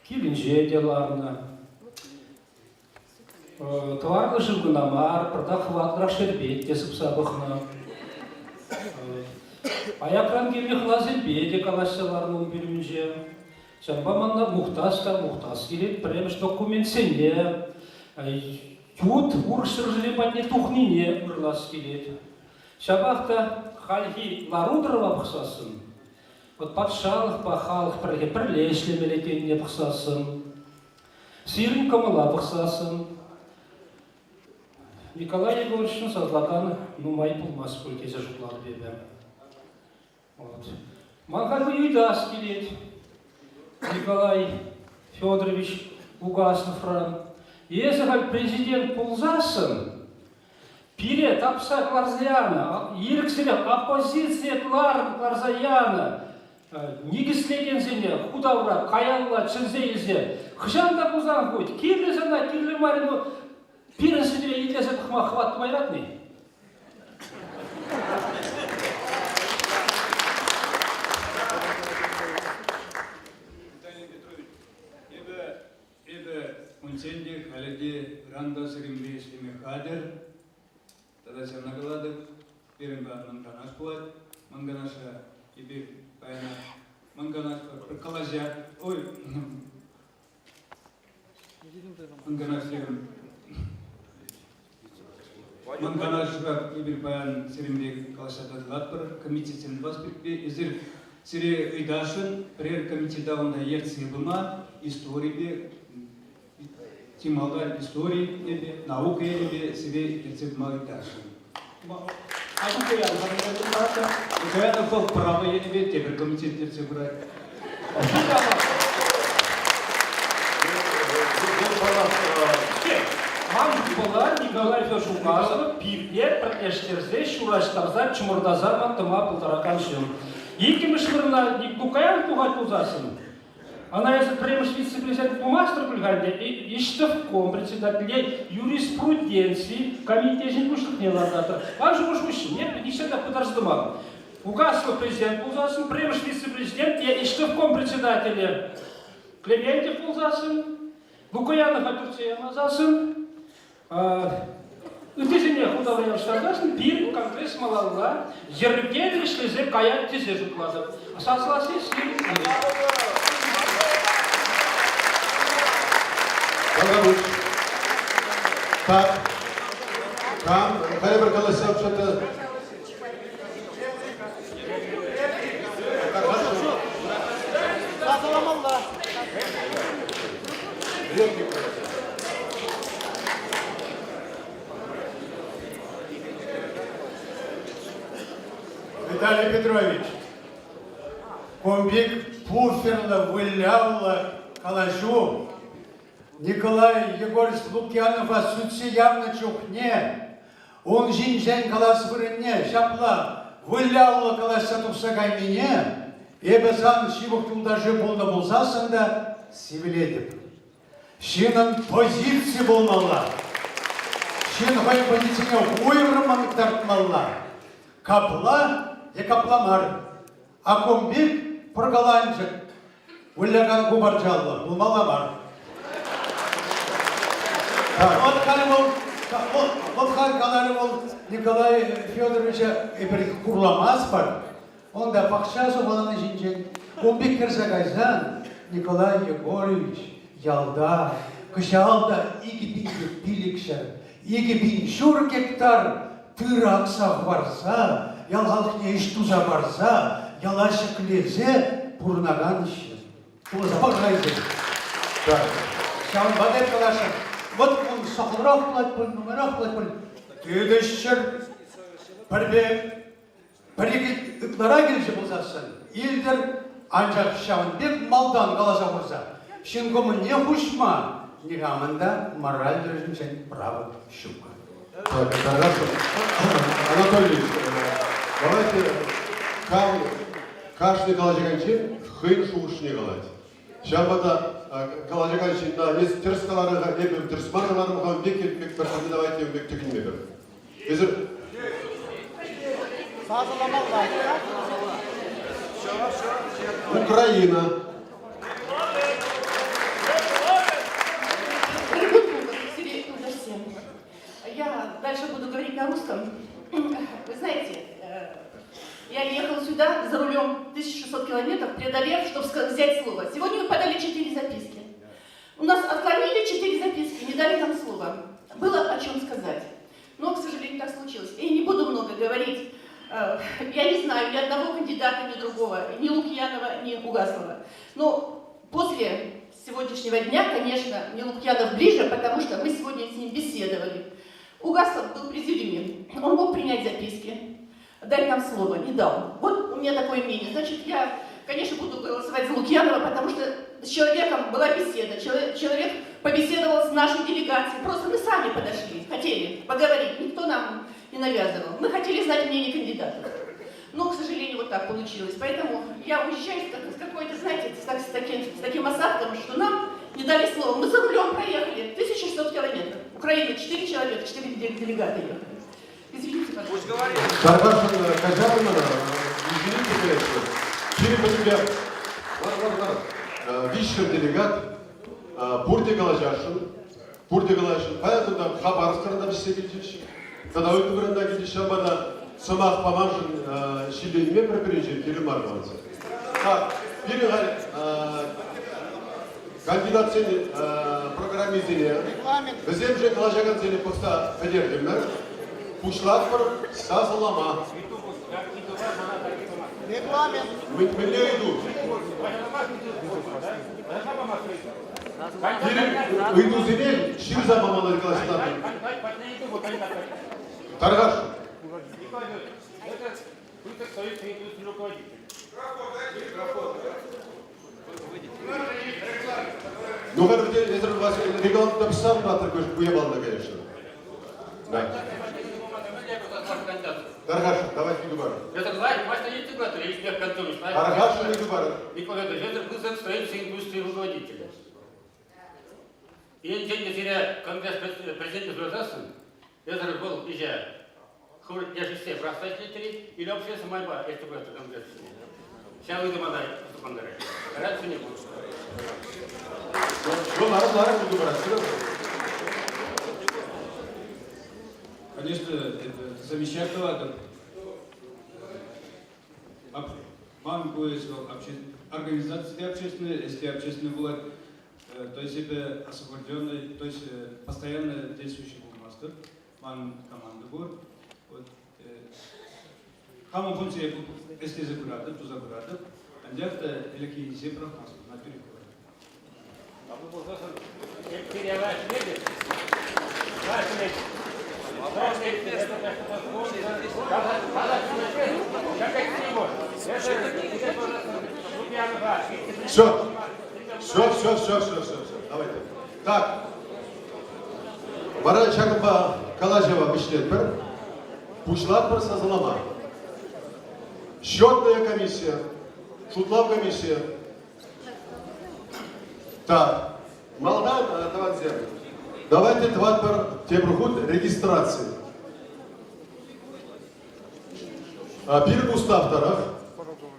келінже деларына, товарлы жылғынамар, продақ хватырақ шербет тесіп сабықына, аякран келі хлазелбеде калашсаларының берімінже, Шамбаманда мұқтас келет, премеш документсене, Ют уршыр жылепатне тухнине ұрлас келет. Шабақта халхи ларудырова бұқсасын. Вот патшалық па халық бірлешлемелетеніне бұқсасын. Сирін кымыла бұқсасын. Николай Егоровичтің сазлаған нумай пұлмас көлкесі жұқлар бебе. Манғалы үйдас келет. Николай Федорович Угаслов. Если президент пулзасын, пире тапса кларзаяна, еріксілі оппозиция кларзаяна, негіслеген зене, худавра, каялла, чынзейзе, хжанда пулзан будет, кирлі зана, кирлі марину, пирен сидре етлесе тұхма хватты майратный.
Мунсенде халеде ранда сыримбе слеме хадер, тогда се нагалады, перемба манганаш плат, манганаша ибе паяна, манганаш калажа, ой, манганаш левым, манганаш ибе паян сыримбе калашада латпар, комитетен васпитбе, изир сире идашын, прер комитета онда ерцы быма, истории Тималдар истории, наука или себе рецепт малиташи. А ну я на фол право я не ведь тебе комитет рецепт брать. Мам была Николай Федорович Угаслов, пивне, проклештерзе, шураштарза, чумурдаза, мантыма, полтора каншын. Икимыш вырна Никукаян пугать узасын. Она если премыш вице-президент мастер Кульганде, и штовком председателя юриспруденции, комитет кушных не ладатор. А же уж нет, не всегда подождумал. Угаслов президент, узасын, премыш вице-президент, я и
Штывком председателя Клементьев Пулзасын, Лукоянов Атурция Мазасын, Ütesine Худаваевштардасын bir конгресс малалла, жерге шлезе каят тизе жуклады. Асасласы сирин.
Так, там, Харибар Колосев, что-то...
Виталий Петрович, комбик пуферло, вылявло, калашу. Николай Егорович Лукьянов отсутствие явно чухне. Он жинжен калас вырынне, шапла, вылявло каласа тупсагай мне. Эбесан шивуктул даже болна болсасында сивилетип. Шинын позиция болмалла. Шин хой позиция ойрыман тартмалла. Капла я капламар. А комбик прогаланчик. Уляган губарджалла, булмаламар. Вот каларым Николай Федоровича курламас бар. Он да пахшасу баланы жинчен. Комбик кірсагайсан Николай Егорович ялда, кышалда иги пиликшер, иги шур гектар тыракса барса, ялгалхне иштуза барса, ялашык лезе пурнаган ищен. Туза пахайзы. Шаун бадеп калашын. Вот он сахарах плать пуль, номерах плать пуль. Тыдышчыр, Парик ыклара келші болсасын, елдер анжақ шауынбек малдан қаласа болса, шинкомы не хушма, не гаманда мораль держим право щука.
Хорошо. Анатолий Ильич, давайте каждый калажаганчи хын шуғышыне қалады. Шамбада калажаганчи на вес терскаларыға, ебім терсмарғаларымға бек елпек бірсінде давайте бек түкінме бір. Украина.
Я дальше буду говорить на русском. Вы знаете, я ехал сюда за рулем 1600 километров, преодолев, чтобы взять слово. Сегодня мы подали 4 записки. У нас отклонили 4 записки, не дали нам слова. Было о чем сказать. Но, к сожалению, так случилось. И не буду много говорить. Я не знаю ни одного кандидата, ни другого, ни Лукьянова, ни Угаслова. Но после сегодняшнего дня, конечно, мне Лукьянов ближе, потому что мы сегодня с ним беседовали. Угаслов был в президиуме, он мог принять записки, дать нам слово, не дал. Вот у меня такое мнение. Значит, я, конечно, буду голосовать за Лукьянова, потому что с человеком была беседа, человек побеседовал с нашей делегацией. Просто мы сами подошли, хотели поговорить, никто нам не навязывал. Мы хотели знать мнение кандидатов. Но, к сожалению, вот так получилось. Поэтому я уезжаю с какой-то, знаете, с таким осадком, что нам не дали слова. Мы за рулем проехали 1600 километров. Украина 4 человека, 4 делегата ехали. Извините, пожалуйста.
Извините, конечно. Через тебя высший делегат Бурде Галажашин, поэтому там Хабаровская все видишь. Когда вы говорите, что шамбада самах помажен шибейме пропережит или марванцы. Так, переговорим. Кандидат сені программизине. Бізден же қалажаған сені поста подержимдер. Пушлат бір сазылама. Міне иду. Иду зене, шир замамалар қалашыларды. Таргаш. Ну, если у вас регламент написал, такой же уебал, конечно. Да. Таргаш, давайте Губар.
Это главное, можно не тягать, если я контролю.
Таргаш или Губар?
Николай Ильич, это был строительной индустрии руководителя. И день теряя конгресс президента Государства, это был уже я же все представители или общественная борьба, если бы это конгресс. Сейчас вы домодай, что конгресс. Раньше не будет.
Что народ буду брать?
Конечно, это замечательно. Вам будет организации общественные, если общественная власть, то есть это освобожденный, то есть постоянно действующий мастер, вам команда будет. Хамон функция если закурады, то закурады, а где-то или зебра на перекуре.
А вы можете перевать медик?
Все. Давайте. Так. Бара Чакба Калажева Мишлет бір. Пушлат бір сазылама. Счетная комиссия. Шутлав комиссия. Так. Малдан, давайте. Давайте два пар тебрухут регистрации. Bir Gustaf taraf.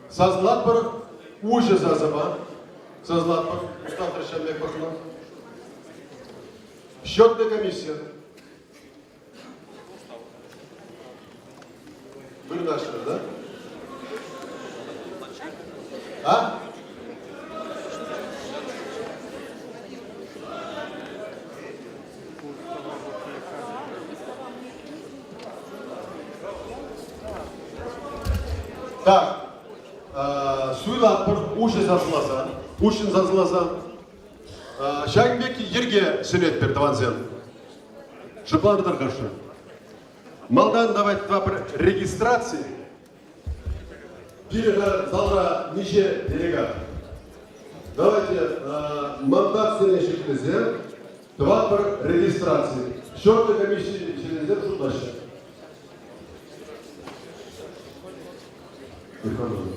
Sazlat bir уже зазаба. Sazlat bir Gustaf Трещанбек Бахнов. Счетная комиссия. Были наши, да? А? Так, суйлап бір уже жазылазан, ушын жазылазан. Шайынбек ерге сөнет берді ванзен. Шыпландыр қаршы. Малдан давайте два бір регистрации. Бірі залға неше делегат. Давайте мандат сене шеклізен, два бір регистрации. Счетная комиссия шеклізен шутлашы.
Держите.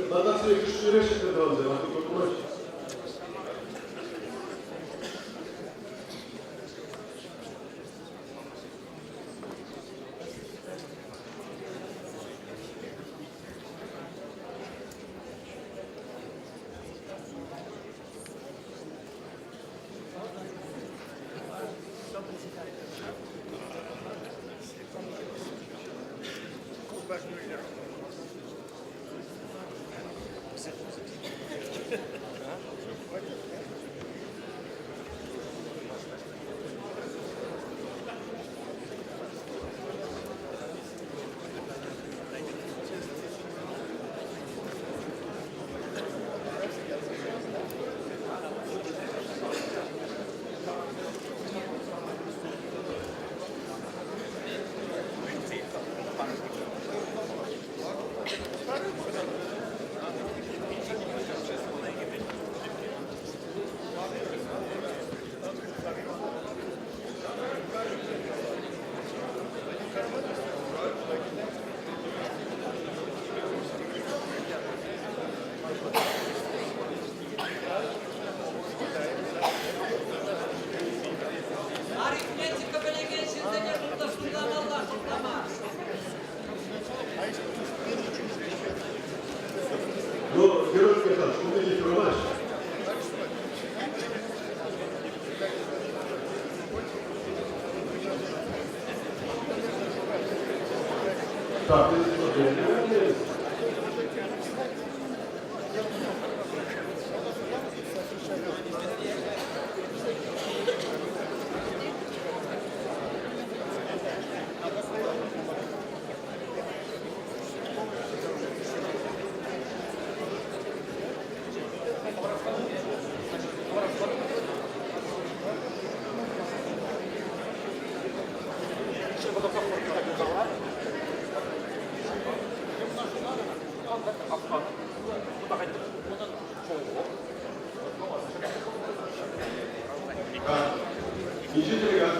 Надо себе решить это ванзен, а тут проще. Ну, Герой Михайлович, что ты не понимаешь? Так, Нижний делегат.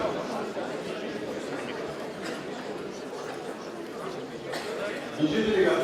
Нижний делегат.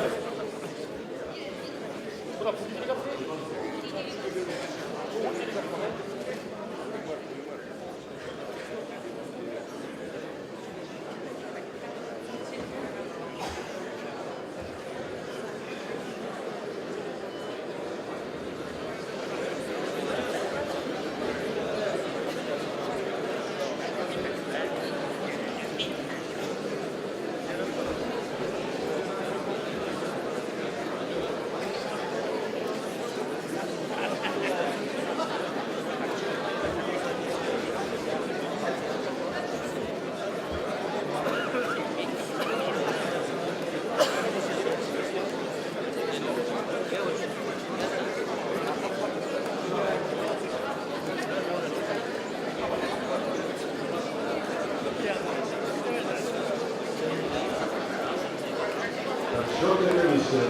Черная комиссия.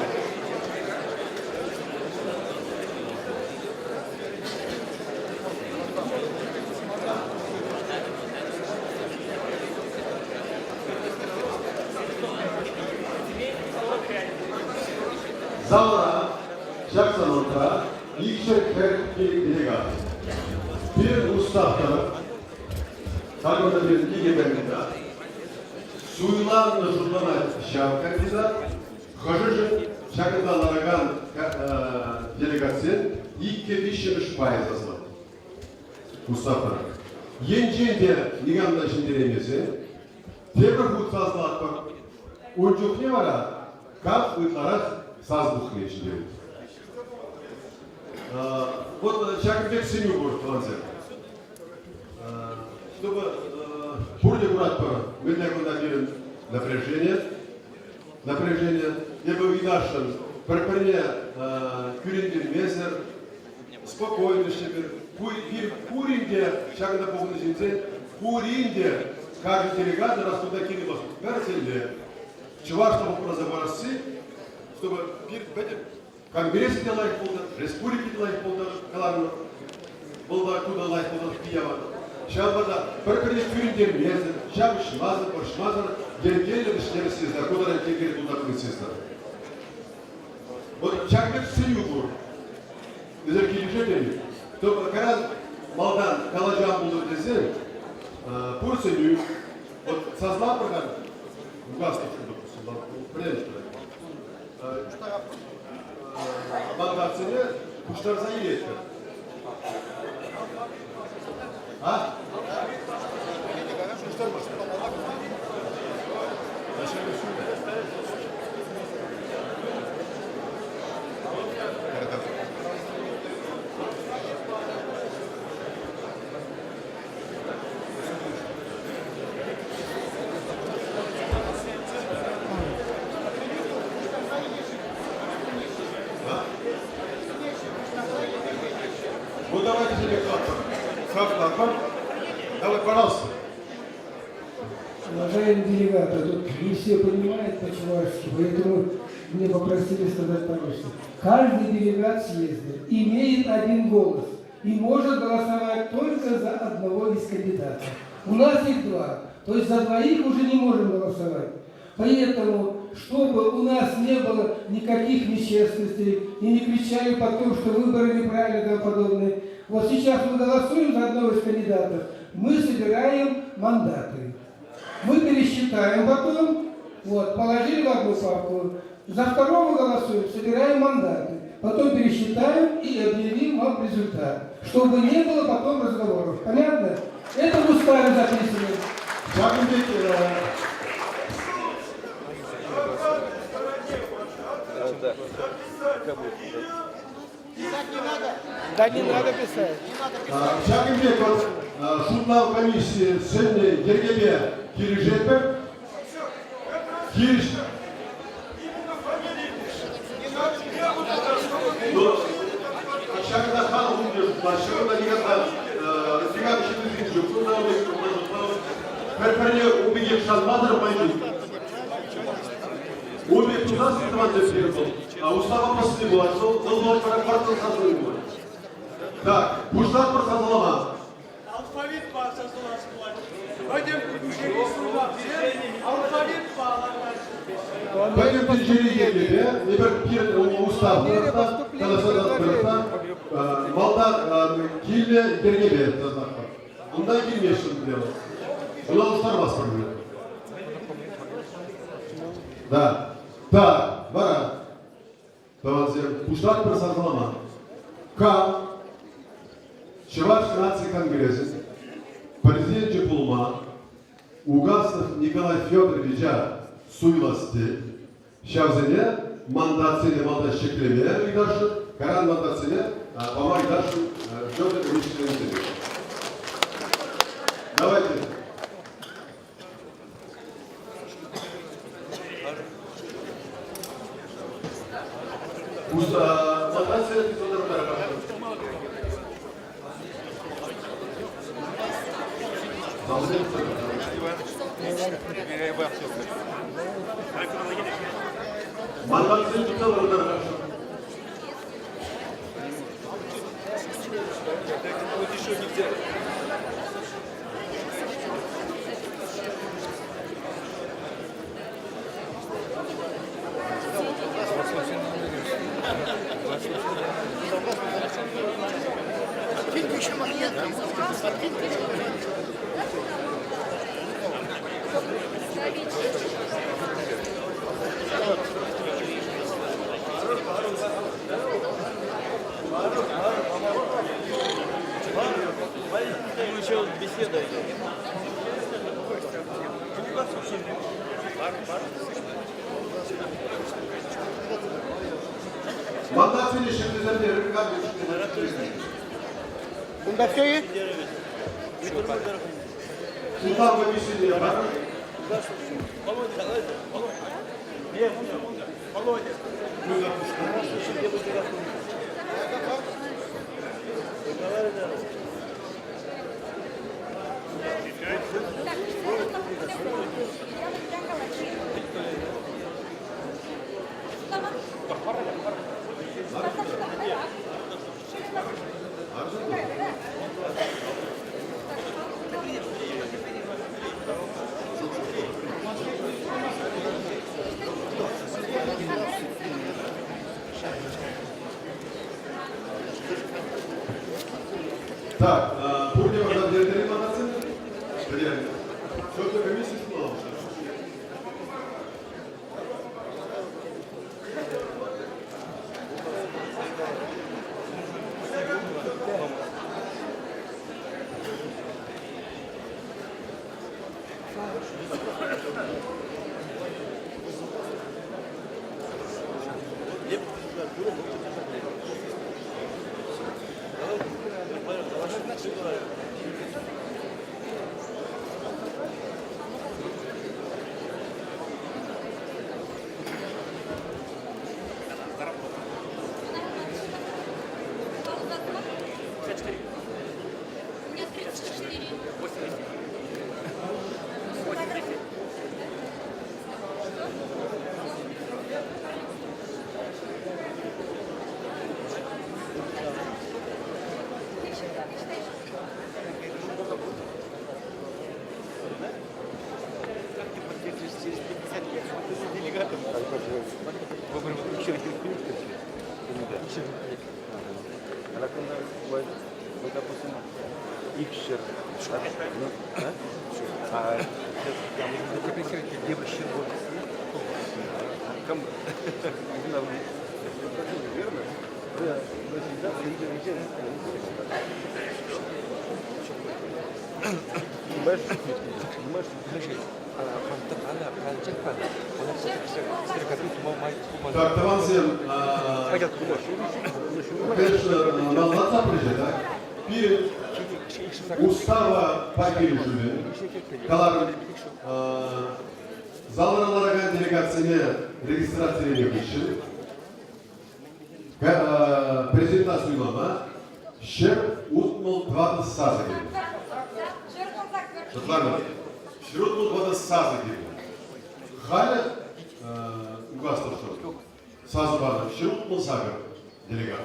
Zalda Jackson'da yüksek delegat. Bir ustahtarı, takımda bir iki geberinde, suyularla şuradan şahı kandida, Хожижин Шагындалаган делегация 2,3 пайызы. Mustafa. Yençende Nigan'da şimdi demesi, Tebrik Utsazlık bak, Uncuk ne var ha? Kaf Utlarak Sazbuk ne şimdi? Вот Шагынбек семью будет француз. Чтобы бурде брать по медленному напряжение, я бы видашен, парпарне кюриндер месер, спокойно себе, куринде, шагында полный зинцен, куринде, каждый делегат раз туда кинулось, перцеле, чувак, чтобы разобраться, чтобы конгресс делать полдер, республики делать полдер, каларно, полдер, куда лайк полдер пиява. Şabada perkele küründen mezun, şabış mazır, gelgeli işleri sizler, kudaran gelgeli budaklı sizler. O çakmak siliyor bu. Bizler gelecek deniyor. Tabi karaz maldan kalacağım bulur desin, bu siliyor. O sazlar bakan, bu gazete şurada, bilen işte. Bankatsını kuşlar zayıf etti. Ha? Вот давайте себе клапан. Давай, пожалуйста.
Уважаемые делегаты, тут не все понимают по-чувашски, поэтому мне попросили сказать по-русски. Каждый делегат съезда имеет один голос и может голосовать только за одного из кандидатов. У нас их два, то есть за двоих уже не можем голосовать. Поэтому, чтобы у нас не было никаких нечестностей и не кричали потом, что выборы неправильные и тому подобное, вот сейчас мы голосуем за одного из кандидатов, мы собираем мандаты. Мы пересчитаем потом, вот, положили в одну папку, за второго голосуем, собираем мандаты, потом пересчитаем и объявим вам результат, чтобы не было потом разговоров. Понятно? Это в уставе записано.
Да не надо писать.
Шагынбек, вот шутнал комиссии сегодня Ергебе Кирижепе. Кириш. Ну, шагында хан умдеш, шагында никогда растягать еще не шутнал, перперне убегет шалмадр пойдет. Убегет туда снимать а устава после была, но квартал сразу было. Так, Буштат Барсазалама.
Алфавит bağırsasılar sıkılar. Hocam Türkçe'yi sunmak diye alfavit bağlanlar.
Пойдем в Джеригеле, bir ustav tarafta, Kalasada tarafta, Malda Kille Gergebe tarafta. Ondan girmiyorsun diyor. Bunu alırslar bastırmıyor. Da, var. Tamam, Буштат Барсазалама. К. Чуваш нации Конгресса, президент Джипулма, Угаснов Николай Федоровича Суйласты, Шавзене, мандатсыне мандат шеклемене ыйдашы, Каран мандатсыне, Пама ыйдашы, Федор Ильич. Давайте. Мандатсыне Федор Каракаша. Mandat sözcükte var orada. Mandat seni şimdi sen de
Bunda все есть?
Sultan ve bir şey yapar. Так, Бурня можно директоры мандатсыны? Что-то комиссия сказала. Так, Тавансен, конечно, назад приезжает, перед устава по Кирюшеве, Калар Заларалараган делегацияне регистрация için президент Суйлама Şer Utmul Двадцать Сазы. Шотландия. Шер Utmul Двадцать Сазы. Халя указано, что созвано Щук Мусагов, делегат.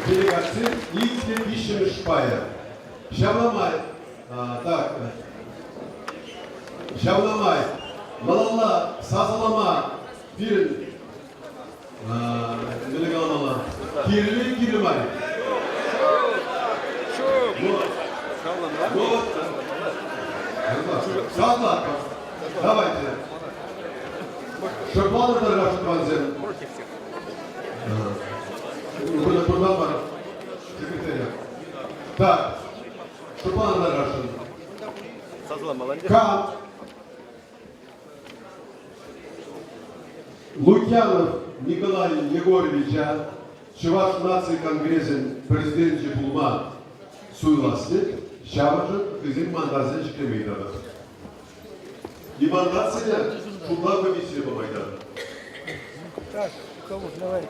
Делегации Лидия Вишемешпая. Шавламай. Так. Шавламай. Малала. Сазалама. Фирин. Делегаламала. Кирилли Кирилмай. Вот. Сазлатка. Давайте. Шабланы Даргаш Банзен. Курбан секретаря. Так, Шурбан Нарашин. Кам. Лукьянов Николай Егоровича, Чуваш нации конгрессен президент Жепулма Суйласлик, Шаважа Кызин мандация Шкремейдана. И мандация Шула комиссия по Майдану.
Так, кого давай.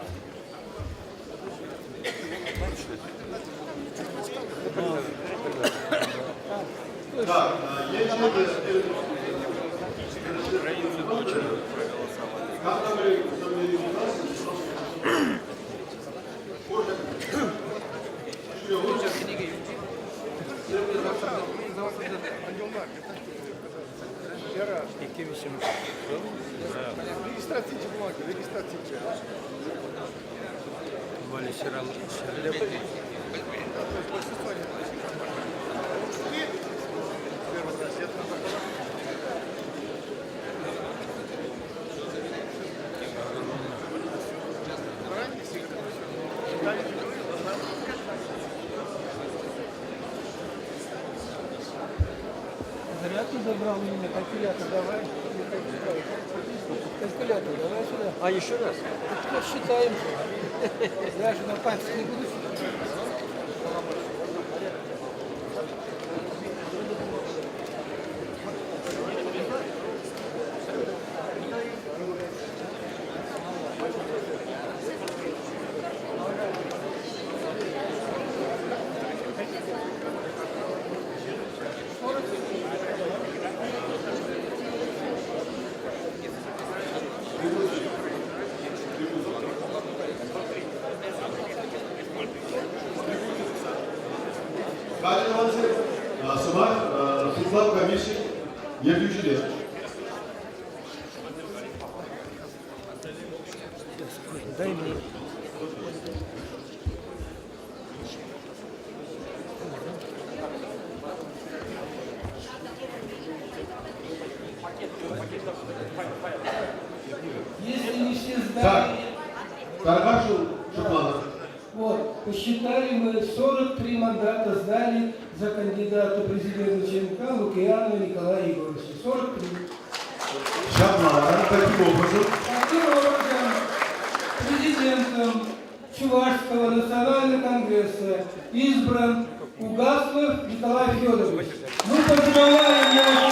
Так,
Зря ты забрал меня, калькулятор давай. Калькулятор давай сюда.
А еще раз?
Вот считаем. Я же на пальцах не буду считать.
Состав комиссии Евгений.
Дай мне. Если не все сдали...
Так, Каргашин, Шупланов.
Вот, посчитали мы, 43 мандата сдали за кандидата президента ЧМК Лукьянова Николая Егоровича. 43.
Шапланов, таким образом.
Таким образом, президентом Чувашского национального конгресса избран Угаслов Николай Федорович. Мы поздравляем его.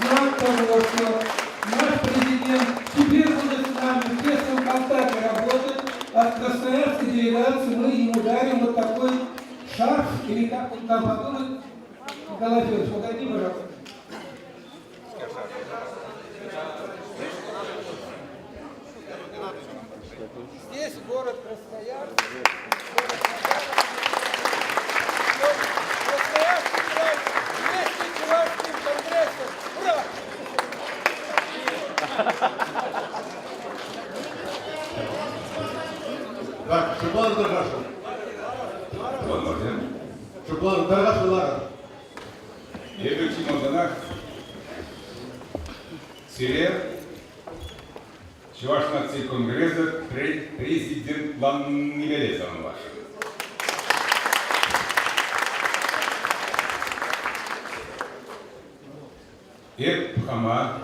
Знак того, что наш президент теперь будет с нами в тесном контакте работать, от красноярской делегации мы ему дарим вот такой шарф, или как он там подумает. Николай Федорович, подойди, пожалуйста. Здесь город Красноярск. Красноярский край вместе с Чувашским конгрессом. Ура!
Так, Шоплан Таргашин. Шоплан Таргашин Лара.
Следующий Мазанах. Сирер. Чуваш нации Конгресса, президент План Нигерезан ваш. Хама.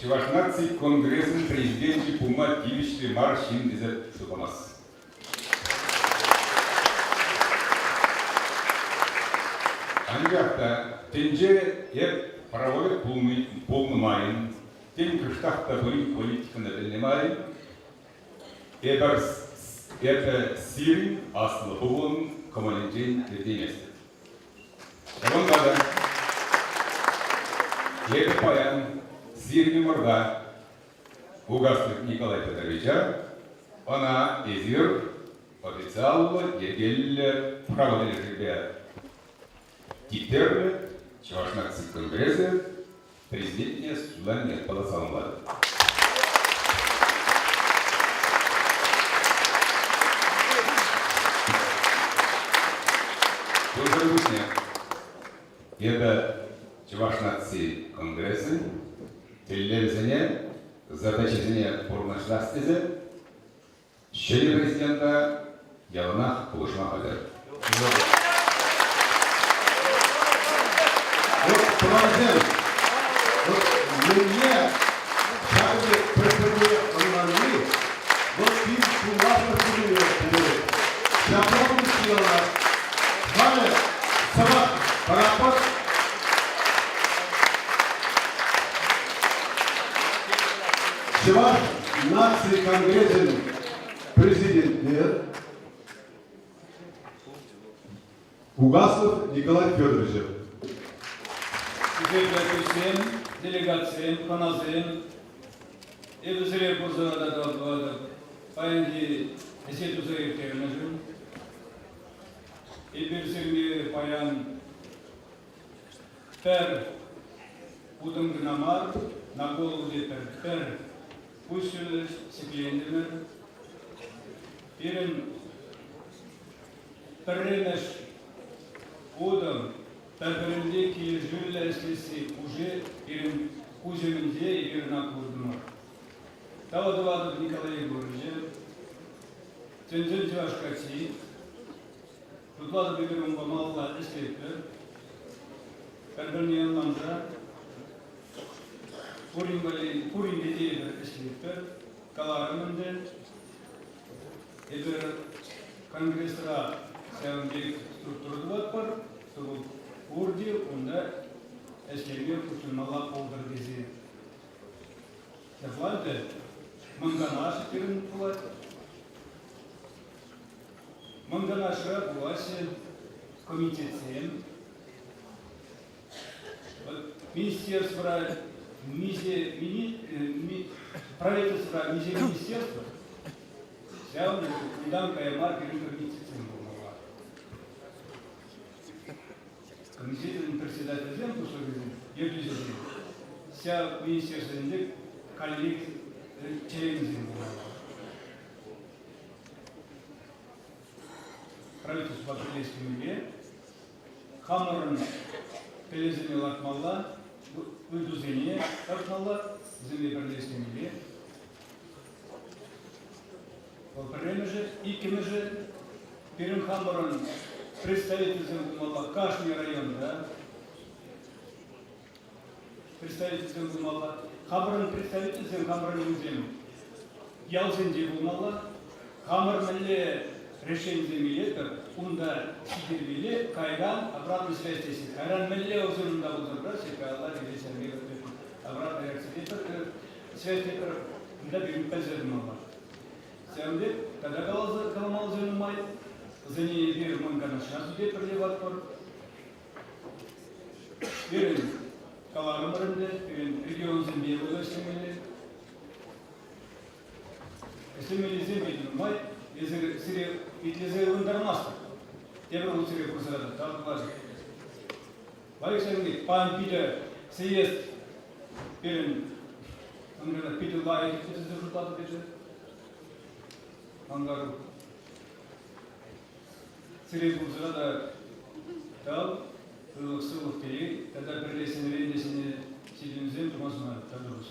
Чуваш нации Конгресса, президент Пума Тивич Лемар Шиндизет Супамас. Ангарта, тенже проводит полный майн, тем криштахта бурим политикана белемай, это сирин аслы бувон командин леденести. Таван гада, это паян сирин морда, угаслик Николай Петровича, она изир официально егель проводили ребят. Теперь Чуваш нации Конгресса, президент Сулани Паласалмада. Это Чуваш нации Конгресса, телевизионе, задачи порношластизе, щели президента Яланах Пулышмахадер.
Мне шагли преподавали онлайн, вот фильм «Кулашка Кулиев». Шаблон сделала. Валя, сама, парапат. Чуваш нации Конгресса президент Угаслов Николай Федорович.
Hükümetimizin, delegasyon, kanazın, evzire bozulada da payangi eset üzeri termajın, ebirsirli payan per udumgnamar, na голову per пусть сиклендемер, перен перенеш удом. Пәрбірінде кележүлі әсілесі уже ерін көземінде ерін ақылдымар. Тавадывадып Николай Егоровича, тензен Тивашкати, Рутлады бекерін бамалла әслепті, пәрбіріне анламжа, Пурин бетейді әслепті, каларымынды, әбір конгрессіра сәуіндегі структурды бар, Урди, онда әскерге құтылмала қолдар кезі. Тәфлады, мұнганашы керін құлады. Мұнганашыра бұласы комитетсен. Министерство, правительство, министерство. Сяуны, недан каямар керін комитетсен болмала. Комитетінің председателі ерлізі вся министерствоінде коллег челеміздің болады. Правительство Патулейскімге хамырын телезіне лақмалла, өйдузіне лақмалла, земле Патулейскімге. Ол бірімі же, икімі же, перін хамырын представитель Гумала, Кашни районда, представитель Гумала, Хамран представитель Хамран Музем, Ялзенде Гумала, Хамран решение землетер, унда сидервиле, Кайган, обратной связи. Кайран Мелле узунда узурбраси, Кайла Релисер обратная реакция, связь-летер, да, берем позермала. Сямде, когда Каламал зенумай, за ней верим Манганашна, где проливать пор. Верим Калармаренде, верим регион земли, если мы земли май, если сире итлезе ундармаста, тем сире курсада, там важно. Валександр пан Питер съезд перед Питер Лайк, это результат бюджет. аңғарып, сирек бұлзыға да тал, ылық сылық тейі, тәді бірлесіне вендесіне седемізден тұрмасына тәдіріз.